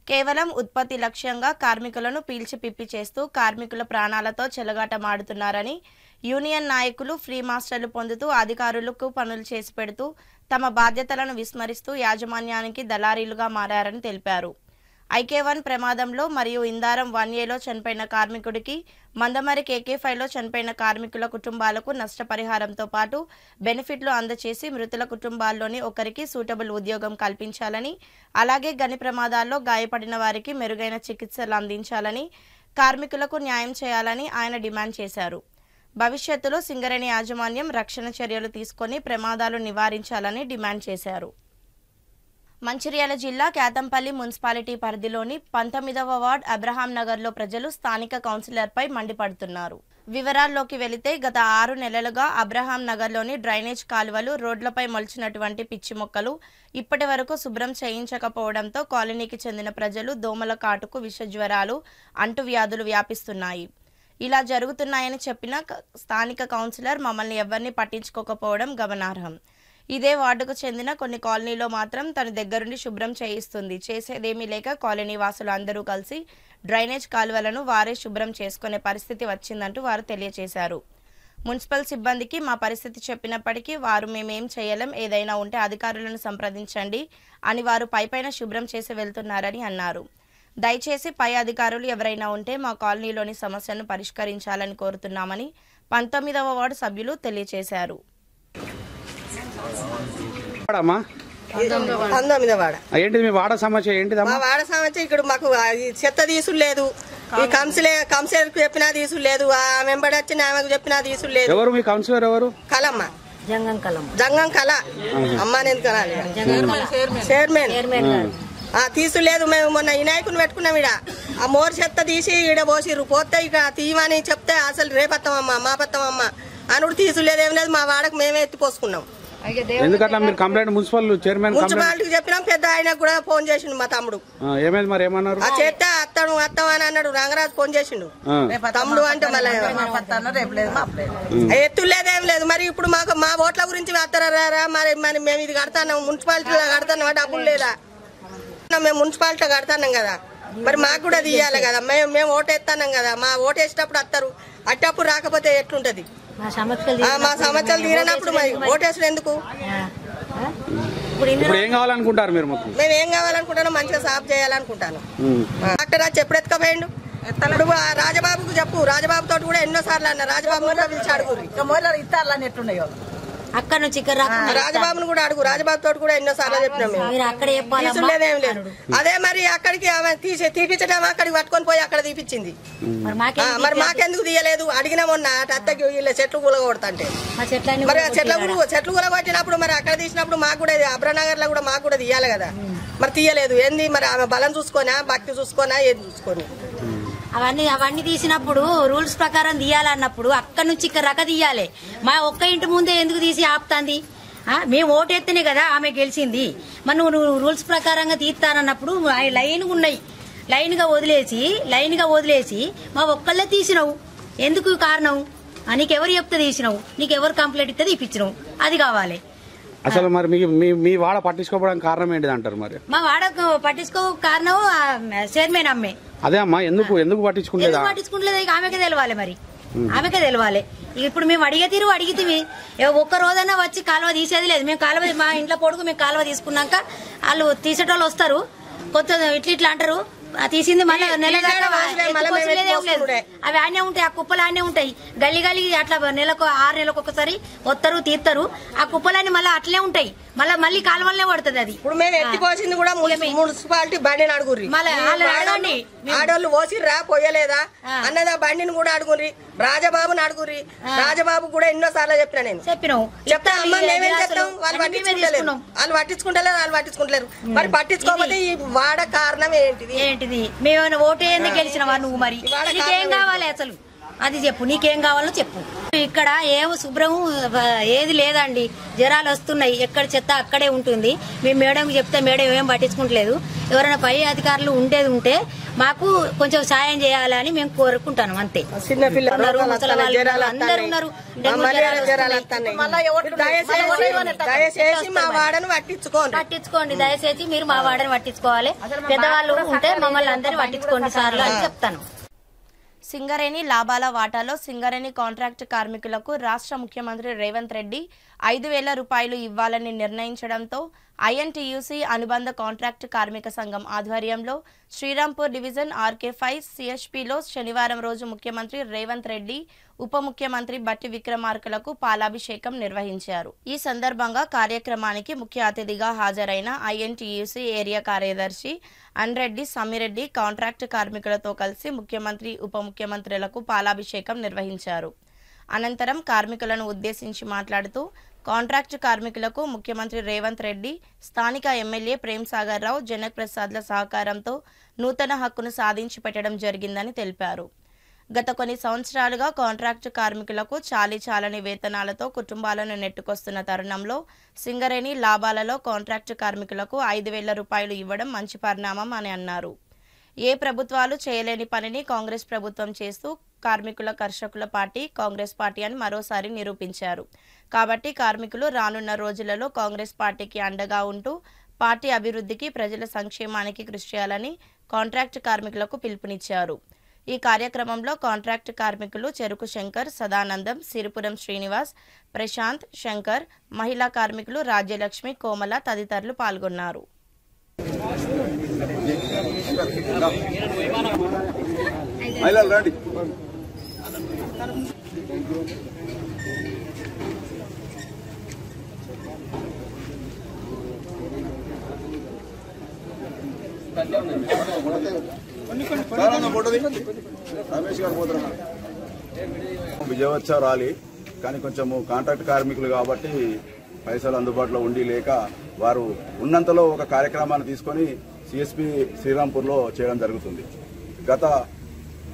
కేవలం ఉత్పత్తి లక్ష్యంగా కార్మికులను పీల్చిపిప్పి చేస్తూ కార్మికుల ప్రాణాలతో చెలగాటమాడుతున్నారని, యూనియన్ నాయకులు ఫ్రీ మాస్టర్లు పొందుతూ అధికారులకు పనులు చేసి పెడుతూ తమ బాధ్యతలను విస్మరిస్తూ యాజమాన్యానికి దళారీలుగా మారారని తెలిపారు. IK1 ప్రమాదంలో మరియు ఇందారం 1Aలో చనిపోయిన కార్మికుడికి మందమరి KK5లో చనిపోయిన కార్మికుల కుటుంబాలకు నష్టపరిహారంతో పాటు బెనిఫిట్లు అందజేసి మృతుల కుటుంబాల్లోని ఒకరికి సూటబుల్ ఉద్యోగం కల్పించాలని, అలాగే గని ప్రమాదాల్లో గాయపడిన వారికి మెరుగైన చికిత్సలు అందించాలని, కార్మికులకు న్యాయం చేయాలని ఆయన డిమాండ్ చేశారు. భవిష్యత్తులో సింగరేణి యాజమాన్యం రక్షణ చర్యలు తీసుకొని ప్రమాదాలు నివారించాలని డిమాండ్ చేశారు. మంచిర్యాల జిల్లా కేతంపల్లి మున్సిపాలిటీ పరిధిలోని 19వ వార్డ్ అబ్రహాం నగర్లో ప్రజలు స్థానిక కౌన్సిలర్పై మండిపడుతున్నారు. వివరాల్లోకి వెళితే గత 6 నెలలుగా అబ్రహాం నగర్లోని డ్రైనేజ్ కాలువలు, రోడ్లపై మొలిచినటువంటి పిచ్చి మొక్కలు ఇప్పటి వరకు శుభ్రం చేయించకపోవడంతో కాలనీకి చెందిన ప్రజలు దోమల కాటుకు, విషజ్వరాలు, అంటువ్యాధులు వ్యాపిస్తున్నాయి. ఇలా జరుగుతున్నాయని చెప్పిన స్థానిక కౌన్సిలర్ మమ్మల్ని ఎవరిని పట్టించుకోకపోవడం గమనార్హం. ఇదే వార్డుకు చెందిన కొన్ని కాలనీలో మాత్రం తన దగ్గరుండి శుభ్రం చేయిస్తుంది. చేసేదేమీ లేక కాలనీ వాసులు అందరూ కలిసి డ్రైనేజ్ కాలువలను వారే శుభ్రం చేసుకునే పరిస్థితి వచ్చిందంటూ వారు తెలియజేశారు. మున్సిపల్ సిబ్బందికి మా పరిస్థితి చెప్పినప్పటికీ వారు మేమేం చేయలేం, ఏదైనా ఉంటే అధికారులను సంప్రదించండి అని వారు పైపైన శుభ్రం చేసి వెళ్తున్నారని అన్నారు. దయచేసి పై అధికారులు ఎవరైనా ఉంటే మా కాలనీలోని సమస్యను పరిష్కరించాలని కోరుతున్నామని 19వ వార్డు సభ్యులు తెలియజేశారు. ఏంటిది మీ వాడ సమస్య? ఏంటిది మా వాడ సమస్య? ఇక్కడ మాకు చెత్త తీసుడు లేదు, ఈ కౌన్సిలర్ చెప్పినా తీసుడు లేదు, మెంబడి వచ్చిన ఆమెకు చెప్పినా తీసుడు లేదు. ఎవరు మీ కౌన్సిలర్? ఎవరు? కలమ్మ, జంగం కళ అమ్మ, నేను కలాలి చైర్మన్. తీసుడు లేదు. మేము మొన్న వినాయకుని పెట్టుకున్నాం, ఈడ ఆ మోర్ చెత్త తీసి ఈడ పోసిర్రు. పోతే ఇక తీయమని చెప్తే అసలు రేపత్తమమ్మ మా పత్తమమ్మ అనుడు తీసుడు లేదు, ఏం లేదు. మా వాడకు మేమే ఎత్తిపోసుకున్నాం. ఎందుకట్లా మీరు కంప్లైంట్ మున్సిపాలిటీకి చెప్పినాం. పెద్ద ఆయన కూడా ఫోన్ చేసిండు మా తమ్ముడు. ఏమైంది మరి? ఏమన్నారు? ఆ చేస్తే అత్తం అని అన్నాడు. రంగరాజు ఫోన్ చేసిండు తమ్ముడు అంటే మళ్ళీ ఎత్తులేదేం లేదు. మరి ఇప్పుడు మాకు మా ఓట్ల గురించి వస్తారా? మరి మరి మేము ఇది కడతాం, మున్సిపాలిటీలో కడతాం, డబ్బులు లేదా? మేము మున్సిపాలిటీలో కడతాం కదా, మరి మాకు కూడా తీయాలి కదా. మేము ఓటేస్తాం కదా, మా ఓటేసేటప్పుడు వస్తారు, అట్టప్పుడు రాకపోతే ఎట్లుంటది? మా సమస్యలు తీరనప్పుడు మరి ఓటేసుడు ఎందుకు? ఇప్పుడు ఏం కావాలనుకుంటారు మీరు? మేము ఏం కావాలనుకుంటాను, మంచిగా సాఫ్ చేయాలనుకుంటాను. డాక్టర్ రాజు ఎప్పుడు ఎత్తుకపోయిండు? ఇప్పుడు రాజబాబుకు చెప్పు. రాజబాబు తోటి కూడా ఎన్నో సార్లు అన్న. రాజబాబు కూడా పిలిచి అడుగురు ఎట్లున్నాయో అక్కడ నుంచి. రాజబాబును కూడా అడుగు. రాజబాబు తోటి కూడా ఎన్నో సార్లు చెప్పినాం మేము. లేదు. అదే మరి అక్కడికి తీపించడం, అక్కడికి పట్టుకొని పోయి అక్కడ తీపిచ్చింది. మరి మాకెందుకు తీయలేదు? అడిగినా మొన్న అత్తకి వీళ్ళ చెట్లు కూలగొడతాంటే మరి చెట్లు కూలగొట్టినప్పుడు మరి అక్కడ తీసినప్పుడు మాకు కూడా అబ్రనగర్ లో కూడా మాకు కూడా తీయాలి కదా. మరి తీయలేదు. ఏంది మరి? ఆమె బలం చూసుకోనా, భక్తి చూసుకోనా, ఏది చూసుకొని అవన్నీ తీసినప్పుడు రూల్స్ ప్రకారం తీయాలన్నప్పుడు అక్కడ నుంచి ఇక్కడ రక తీయాలి. మా ఒక్క ఇంటి ముందే ఎందుకు తీసి ఆపుతాంది? మేము ఓటెత్తనే కదా ఆమె గెలిచింది. మరి నువ్వు రూల్స్ ప్రకారంగా తీస్తానన్నప్పుడు లైన్ ఉన్నాయి, లైన్ గా వదిలేసి మా ఒక్కళ్ళే తీసినావు. ఎందుకు కారణం? నీకెవరు చెప్తే తీసినావు? నీకెవరు కంప్లైంట్ ఇస్తే తీపిచ్చినావు? అది కావాలి. అసలు మరి మీ వాడ పట్టించుకోవడానికి కారణం ఏంటిది అంటారు? మరి మా వాడ పట్టించుకో కారణం చైర్మన్ అమ్మే. అదే అమ్మా, ఎందుకు పట్టించుకుంటలేదు? ఆమెకే తెలవాలి. మరి ఆమెకే తెలవాలి. ఇప్పుడు మేము అడిగితే ఒక్క రోజైనా వచ్చి కాలువ తీసేది లేదు. మేము కాలువ మా ఇంట్లో పొడుగు మేము కాలువ తీసుకున్నాక వాళ్ళు తీసేటోళ్ళు వస్తారు, కొత్త ఇట్లా అంటారు. తీసింది మళ్ళీ నెల అవి ఆనే ఉంటాయి, ఆ కుప్పలు ఆనే ఉంటాయి. గల్లీ అట్లా నెలకు 6 నెలలకు ఒకసారి వస్తారు, తీస్తారు. ఆ కుప్పలన్నీ మళ్ళీ అట్లే ఉంటాయి, మళ్ళీ కాలువలనే పడుతుంది. అది ఇప్పుడు మేము ఎత్తిపోసింది కూడా మున్సిపాలిటీ బండిని అడుగుర్రి. అడగండి, ఆడోళ్ళు పోసిర్రా పోయలేదా అన్నదా బండిని కూడా అడుగుర్రి. రాజబాబుని అడుగుర్రి. రాజబాబు కూడా ఎన్నో సార్లు చెప్పినా నేను. చెప్తా అమ్మ మేమేం చెప్తాం? వాళ్ళు పట్టించుకుంటలేరు. మరి పట్టించుకోకపోతే ఈ వాడ కారణం ఏంటిది? మేము ఓటే ఎందుకు గెలిచినవా నువ్వు? మరి నీకేం కావాలి అసలు? అది చెప్పు, నీకేం కావాలో చెప్పు. ఇక్కడ ఏమో శుభ్రం ఏది లేదండి. జ్వరాలు వస్తున్నాయి, ఎక్కడ చెత్త అక్కడే ఉంటుంది. మేము మేడంకి చెప్తే మేడం ఏం పట్టించుకుంటలేదు. ఎవరైనా పై అధికారులు ఉంటే మాకు కొంచెం సాయం చేయాలని మేము కోరుకుంటాను, అంతే. చిన్నపిల్లలు అందరు ఉన్నారు. దయచేసి మా వాడను పట్టించుకోండి. దయచేసి మీరు మా వాడని పట్టించుకోవాలి. పెద్దవాళ్ళు ఉంటే మమ్మల్ని అందరినీ పట్టించుకోండి సార్లు అని చెప్తాను. సింగరేణి లాభాల వాటాలో సింగరేణి కాంట్రాక్టు కార్మికులకు రాష్ట్ర ముఖ్యమంత్రి రేవంత్ రెడ్డి 5,000 రూపాయలు ఇవ్వాలని నిర్ణయించడంతో ఐఎన్టీయూసీ అనుబంధ కాంట్రాక్టు కార్మిక సంఘం ఆధ్వర్యంలో శ్రీరాంపూర్ డివిజన్ RK5 CHPలో శనివారం రోజు ముఖ్యమంత్రి రేవంత్ రెడ్డి ఉప ముఖ్యమంత్రి బట్టి విక్రమార్కలకు పాలాభిషేకం నిర్వహించారు. ఈ సందర్భంగా కార్యక్రమానికి ముఖ్య అతిథిగా హాజరైన ఐఎన్టీయూసీ ఏరియా కార్యదర్శి అన్రెడ్డి సమ్మిరెడ్డి కాంట్రాక్టు కార్మికులతో కలిసి ముఖ్యమంత్రి ఉప ముఖ్యమంత్రులకు పాలాభిషేకం నిర్వహించారు. అనంతరం కార్మికులను ఉద్దేశించి మాట్లాడుతూ కాంట్రాక్టు కార్మికులకు ముఖ్యమంత్రి రేవంత్ రెడ్డి స్థానిక ఎమ్మెల్యే ప్రేమ్ సాగర్ రావు జనక్ ప్రసాద్ల సహకారంతో నూతన హక్కును సాధించి పెట్టడం జరిగిందని తెలిపారు. గత కొన్ని సంవత్సరాలుగా కాంట్రాక్టు కార్మికులకు చాలని వేతనాలతో కుటుంబాలను నెట్టుకొస్తున్న తరుణంలో సింగరేణి లాభాలలో కాంట్రాక్టు కార్మికులకు 5,000 రూపాయలు ఇవ్వడం మంచి పరిణామం అని అన్నారు. ఏ ప్రభుత్వాలు చేయలేని పనిని కాంగ్రెస్ ప్రభుత్వం చేస్తూ కార్మికుల కర్షకుల పార్టీ కాంగ్రెస్ పార్టీ అని మరోసారి నిరూపించారు. కాబట్టి కార్మికులు రానున్న రోజులలో కాంగ్రెస్ పార్టీకి అండగా ఉంటూ పార్టీ అభివృద్ధికి ప్రజల సంక్షేమానికి కృషి చేయాలని కాంట్రాక్టు కార్మికులకు పిలుపునిచ్చారు. ఈ కార్యక్రమంలో కాంట్రాక్టు కార్మికులు చెరుకు శంకర్, సదానందం, సిరిపురం శ్రీనివాస్, ప్రశాంత్, శంకర్, మహిళా కార్మికులు రాజ్యలక్ష్మి, కోమల తదితరులు పాల్గొన్నారు. విజయవచ్చ ర్యాలీ కానీ కొంచెము కాంట్రాక్ట్ కార్మికులు కాబట్టి పైసలు అందుబాటులో ఉండి లేక వారు ఉన్నంతలో ఒక కార్యక్రమాన్ని తీసుకొని సిఎస్పి శ్రీరాంపూర్లో చేయడం జరుగుతుంది. గత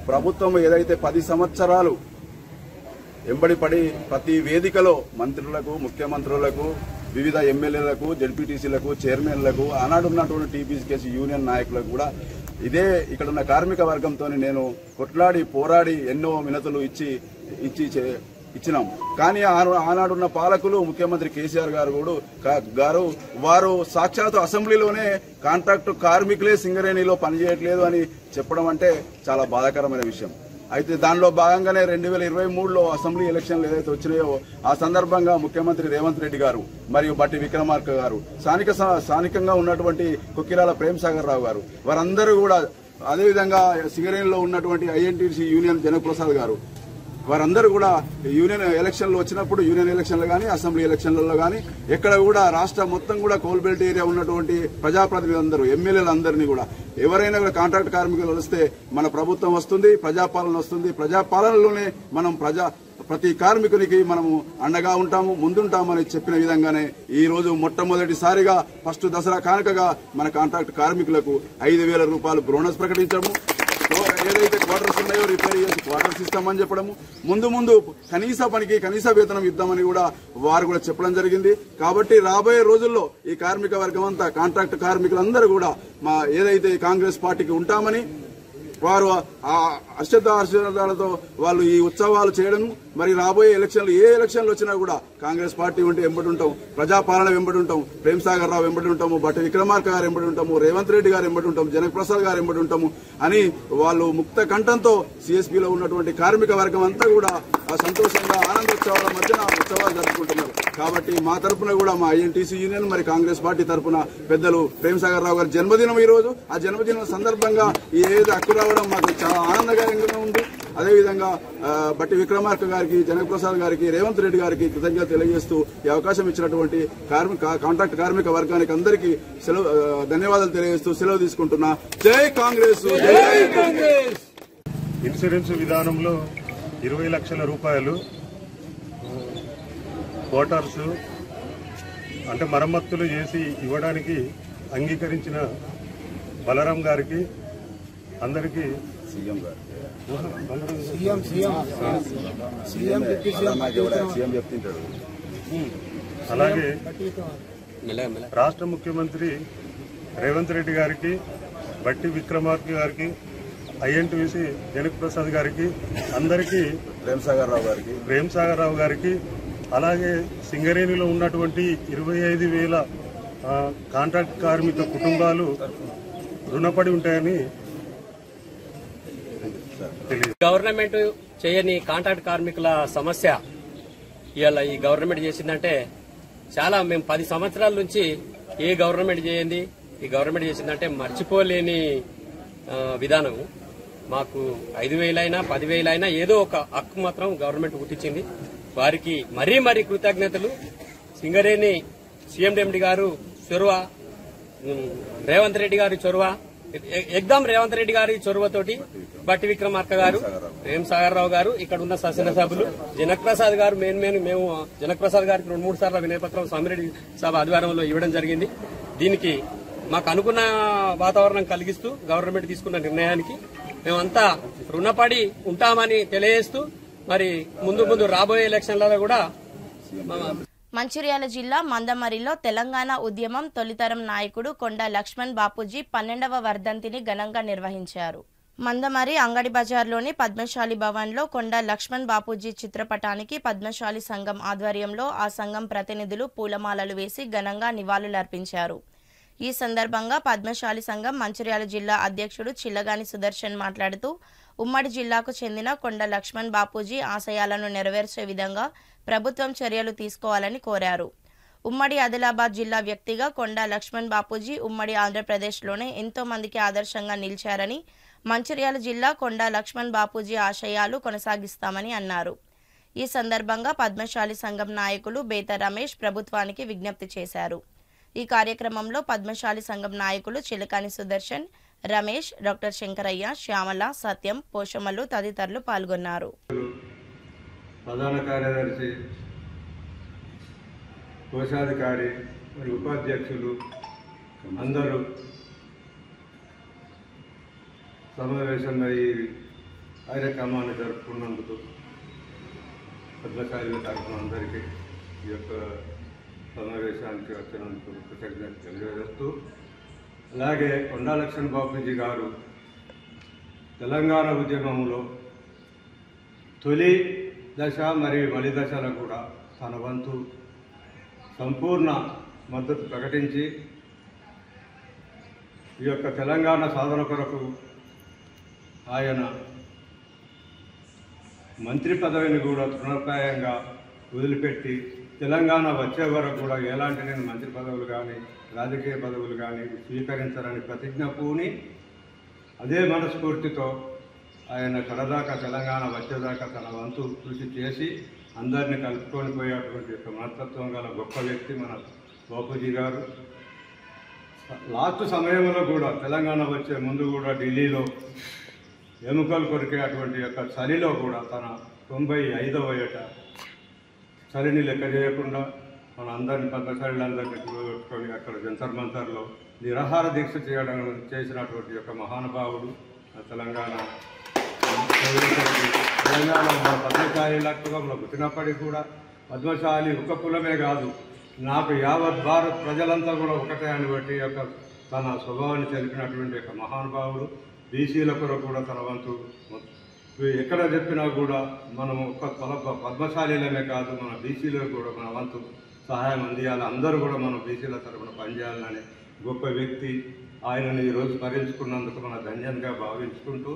ప్రభుత్వం ఏదైతే 10 సంవత్సరాలు ఎంబడిపడి ప్రతి వేదికలో మంత్రులకు, ముఖ్యమంత్రులకు, వివిధ ఎమ్మెల్యేలకు, జడ్పీటీసీలకు, చైర్మన్లకు, ఆనాడున్నటువంటి టీపీసీకేసీ యూనియన్ నాయకులకు కూడా ఇదే ఇక్కడ ఉన్న కార్మిక వర్గంతో నేను కొట్లాడి పోరాడి ఎన్నో వినతులు ఇచ్చినాం. కానీ ఆనాడున్న పాలకులు ముఖ్యమంత్రి కేసీఆర్ గారు వారు సాక్షాత్ అసెంబ్లీలోనే కాంట్రాక్టు కార్మికులే సింగరేణిలో పనిచేయట్లేదు అని చెప్పడం అంటే చాలా బాధాకరమైన విషయం. అయితే దానిలో భాగంగానే 2023లో అసెంబ్లీ ఎలక్షన్లు ఏదైతే వచ్చినాయో ఆ సందర్భంగా ముఖ్యమంత్రి రేవంత్ రెడ్డి గారు మరియు బట్టి విక్రమార్క గారు స్థానికంగా ఉన్నటువంటి కొక్కిరాల ప్రేమ్ సాగర్ రావు గారు వారందరూ కూడా అదేవిధంగా సింగరేణిలో ఉన్నటువంటి ఐఎన్టీసీ యూనియన్ జనక్ ప్రసాద్ గారు వారందరూ కూడా యూనియన్ ఎలక్షన్లు వచ్చినప్పుడు యూనియన్ ఎలక్షన్లు కానీ అసెంబ్లీ ఎలక్షన్లలో కానీ ఎక్కడ కూడా రాష్ట్రం మొత్తం కూడా కోల్ బెల్ట్ ఏరియా ఉన్నటువంటి ప్రజాప్రతినిధులందరూ ఎమ్మెల్యేలందరినీ కూడా ఎవరైనా కూడా కాంట్రాక్ట్ కార్మికులు వస్తే మన ప్రభుత్వం వస్తుంది, ప్రజాపాలన వస్తుంది. ప్రజాపాలనలోనే మనం ప్రతి కార్మికునికి మనము అండగా ఉంటాము, ముందుంటామని చెప్పిన విధంగానే ఈ రోజు మొట్టమొదటిసారిగా ఫస్ట్ దసరా కానుకగా మన కాంట్రాక్ట్ కార్మికులకు 5,000 రూపాయలు బోనస్ ప్రకటించాము. ఏదైతే క్వార్టర్స్ ఉన్నాయో రిపేర్ చేసి క్వార్టర్స్ ఇస్తామని చెప్పడము, ముందు కనీస పనికి కనీస వేతనం ఇద్దామని కూడా వారు కూడా చెప్పడం జరిగింది. కాబట్టి రాబోయే రోజుల్లో ఈ కార్మిక వర్గం అంతా కాంట్రాక్ట్ కార్మికులందరూ కూడా ఏదైతే కాంగ్రెస్ పార్టీకి ఉంటామని వారు అశ్రద్ధాలతో వాళ్ళు ఈ ఉత్సవాలు చేయడం, మరి రాబోయే ఎలక్షన్లు ఏ ఎలక్షన్లు వచ్చినా కూడా కాంగ్రెస్ పార్టీ ఉంటే ఎంబడి ఉంటాం, ప్రజాపాలన వెంబడి ఉంటాం, ప్రేమ్ సాగర్ రావు వెంబడి ఉంటాము, బట్టి విక్రమార్క గారు ఎంబడి ఉంటాము, రేవంత్ రెడ్డి గారు ఎంబడి ఉంటాము, జనక్ ప్రసాద్ గారు ఎంబడి ఉంటాము అని వాళ్ళు ముక్త కంఠంతో సిఎస్పీలో ఉన్నటువంటి కార్మిక వర్గం అంతా కూడా సంతోషంగా ఆనందోత్సవాల మధ్యన ఉత్సవాలు జరుపుకుంటున్నారు. కాబట్టి మా తరఫున కూడా మా ఐఎన్టీసీ యూనియన్ మరి కాంగ్రెస్ పార్టీ తరఫున పెద్దలు ప్రేమ్ సాగర్ రావు గారి జన్మదినం ఈ రోజు. ఆ జన్మదినం సందర్భంగా ఏది హక్కు రావడం మాకు చాలా ఆనందకరంగా ఉంది. అదేవిధంగా బట్టి విక్రమార్క గారికి, జనక్ ప్రసాద్ గారికి, రేవంత్ రెడ్డి గారికి కృతజ్ఞత తెలియజేస్తూ ఈ అవకాశం ఇచ్చినటువంటి కాంట్రాక్ట్ కార్మిక వర్గానికి అందరికీ ధన్యవాదాలు తెలియజేస్తూ సెలవు తీసుకుంటున్నా. జై కాంగ్రెస్, జై కాంగ్రెస్. ఇన్సూరెన్స్ విధానంలో 20 లక్షల రూపాయలు క్వార్టర్స్ అంటే మరమ్మతులు చేసి ఇవ్వడానికి అంగీకరించిన బలరాం గారికి అందరికీ అలాగే రాష్ట్ర ముఖ్యమంత్రి రేవంత్ రెడ్డి గారికి, బట్టి విక్రమార్క గారికి, ఐఎన్టీసీ జనక్ ప్రసాద్ గారికి, అందరికీ ప్రేమ్ సాగర్ రావు గారికి, అలాగే సింగరేణిలో ఉన్నటువంటి 25,000 కాంట్రాక్ట్ కార్మిక కుటుంబాలు రుణపడి ఉంటాయని తెలియదు. గవర్నమెంట్ చేయని కాంట్రాక్ట్ కార్మికుల సమస్య ఇవాళ ఈ గవర్నమెంట్ చేసిందంటే చాలా మేము 10 సంవత్సరాల నుంచి ఏ గవర్నమెంట్ చేయండి ఈ గవర్నమెంట్ చేసిందంటే మర్చిపోలేని విధానం. మాకు 5,000 అయినా 10,000 అయినా ఏదో ఒక హక్కు మాత్రం గవర్నమెంట్ గుర్తించింది. వారికి మరీ కృతజ్ఞతలు. సింగరేణి సీఎండీ గారు చొరవ, రేవంత్ రెడ్డి గారి చొరవ, రేవంత్ రెడ్డి గారి చొరవతోటి బట్టి విక్రమార్క గారు, ప్రేమ్ సాగర్ రావు గారు, ఇక్కడ ఉన్న శాసనసభ్యులు జనక్ ప్రసాద్ గారు మేము జనక్ ప్రసాద్ గారికి 2-3 సార్లు వినయపత్రం సామిరెడ్డి సభ ఆధ్వర్యంలో ఇవ్వడం జరిగింది. దీనికి మాకు అనుకున్న వాతావరణం కలిగిస్తూ గవర్నమెంట్ తీసుకున్న నిర్ణయానికి మేమంతా రుణపడి ఉంటామని తెలియజేస్తూ మరి ముందు రాబోయే ఎలక్షన్లలో కూడా మంచిర్యాల జిల్లా మందమరిలో తెలంగాణ ఉద్యమం తొలితరం నాయకుడు కొండా లక్ష్మణ్ బాపూజీ 12వ వర్ధంతిని ఘనంగా నిర్వహించారు. మందమరి అంగడి బజార్లోని పద్మశాలి భవన్లో కొండా లక్ష్మణ్ బాపూజీ చిత్రపటానికి పద్మశాలి సంఘం ఆధ్వర్యంలో ఆ సంఘం ప్రతినిధులు పూలమాలలు వేసి ఘనంగా నివాళులర్పించారు. ఈ సందర్భంగా పద్మశాలి సంఘం మంచిర్యాల జిల్లా అధ్యక్షుడు చిల్లగాని సుదర్శన్ మాట్లాడుతూ ఉమ్మడి జిల్లాకు చెందిన కొండా లక్ష్మణ్ బాపూజీ ఆశయాలను నెరవేర్చే విధంగా ప్రభుత్వం చర్యలు తీసుకోవాలని కోరారు. ఉమ్మడి ఆదిలాబాద్ జిల్లా వ్యక్తిగా కొండా లక్ష్మణ్ బాపూజీ ఉమ్మడి ఆంధ్రప్రదేశ్లోనే ఎంతో మందికి ఆదర్శంగా నిలిచారని, మంచిర్యాల జిల్లా కొండా లక్ష్మణ్ బాపూజీ ఆశయాలు కొనసాగిస్తామని అన్నారు. ఈ సందర్భంగా పద్మశాలి సంఘం నాయకులు బేత రమేష్ ప్రభుత్వానికి విజ్ఞప్తి చేశారు. ఈ కార్యక్రమంలో పద్మశాలి సంఘం నాయకులు చిలకాని సుదర్శన్, రమేష్, డాక్టర్ శంకరయ్య, శ్యామల, సత్యం, పోషమలు తదితరులు పాల్గొన్నారు. ప్రధాన కార్యదర్శి, కోశాధికారి మరియు ఉపాధ్యక్షులు అందరూ సమావేశమై కార్యక్రమాన్ని జరుపుకున్నందుకు పద్మశాలి తరఫున అందరికీ ఈ యొక్క సమావేశానికి వచ్చినందుకు కృతజ్ఞత తెలియజేస్తూ, అలాగే కొండా లక్ష్మణ్ బాపూజీ గారు తెలంగాణ ఉద్యమంలో తొలి దశ మరియు మలి దశలో కూడా తన వంతు సంపూర్ణ మద్దతు ప్రకటించి ఈ యొక్క తెలంగాణ సాధన కొరకు ఆయన మంత్రి పదవిని కూడా తృణప్రాయంగా వదిలిపెట్టి తెలంగాణ వచ్చే వరకు కూడా ఎలాంటి నేను మంత్రి పదవులు కానీ రాజకీయ పదవులు కానీ స్వీకరించాలని ప్రతిజ్ఞ పూని అదే మనస్ఫూర్తితో ఆయన కడదాకా తెలంగాణ వచ్చేదాకా తన వంతు కృషి చేసి అందరినీ కలుపుకొని పోయేటువంటి యొక్క మనస్తత్వం గల గొప్ప వ్యక్తి మన బాపూజీ గారు. లాస్ట్ సమయంలో కూడా తెలంగాణ వచ్చే ముందు కూడా ఢిల్లీలో ఎముకలు కొరికే అటువంటి యొక్క చలిలో కూడా తన 95వ ఏట చలిని లెక్క చేయకుండా మన అందరినీ పద్మశాలీలందరినీ కూర్చొని అక్కడ జంతర్ మంతర్లో నిరాహార దీక్ష చేసినటువంటి యొక్క మహానుభావుడు తెలంగాణ మన పద్మశాలి లక్షణంలో పుట్టినప్పటికీ కూడా పద్మశాలి ఒక కులమే కాదు, నాకు యావత్ భారత్ ప్రజలంతా కూడా ఒకటే అని బట్టి యొక్క తన స్వభావాన్ని తెలిపినటువంటి యొక్క మహానుభావుడు. బీసీల కొరకు కూడా తన వంతు ఎక్కడ చెప్పినా కూడా మనం ఒక్క పద్మశాలీలమే కాదు, మన బీసీలకు కూడా మన వంతు సహాయం అందియాలి, అందరూ కూడా మనం బీసీల తరఫున పనిచేయాలని గొప్ప వ్యక్తి. ఆయనను ఈరోజు స్మరించుకున్నందుకు మన ధన్యంగా భావించుకుంటూ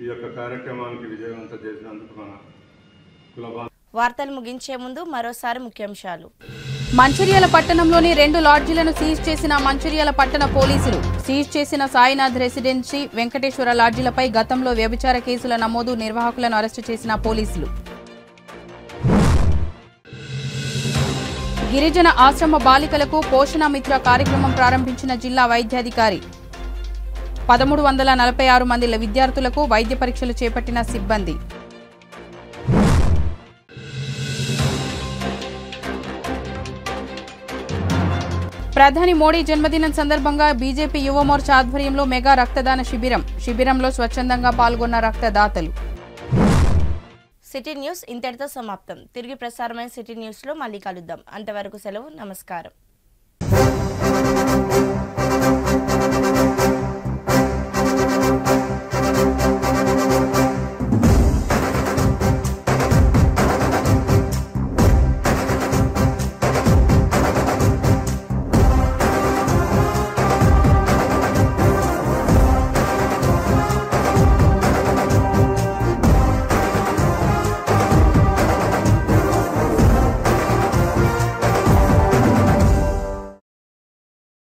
ఈ యొక్క కార్యక్రమానికి విజయవంతం చేసినందుకు మన కులబా. వార్తలు ముగించే ముందు మరోసారి ముఖ్యాంశాలు. మంచిర్యాల పట్టణంలోని 2 లాడ్జీలను సీజ్ చేసిన మంచిర్యాల పట్టణ పోలీసులు. సీజ్ చేసిన సాయినాథ్ రెసిడెన్సీ, వెంకటేశ్వర లాడ్జీలపై గతంలో వ్యభిచార కేసుల నమోదు, నిర్వాహకులను అరెస్టు చేసిన పోలీసులు. గిరిజన ఆశ్రమ బాలికలకు పోషణ మిత్ర కార్యక్రమం ప్రారంభించిన జిల్లా వైద్యాధికారి. 1346 మంది విద్యార్థులకు వైద్య పరీక్షలు చేపట్టిన సిబ్బంది. ప్రధాని మోడీ జన్మదినం సందర్భంగా బీజేపీ యువ మోర్చా ఆధ్వర్యంలో మెగా రక్తదాన శిబిరం. శిబిరంలో స్వచ్ఛందంగా పాల్గొన్న రక్తదాతలు. సిటీ న్యూస్ ఇంతటితో సమాప్తం. తిరిగి ప్రసారమైన సిటీ న్యూస్లో మళ్ళీ కలుద్దాం. అంతవరకు సెలవు. నమస్కారం.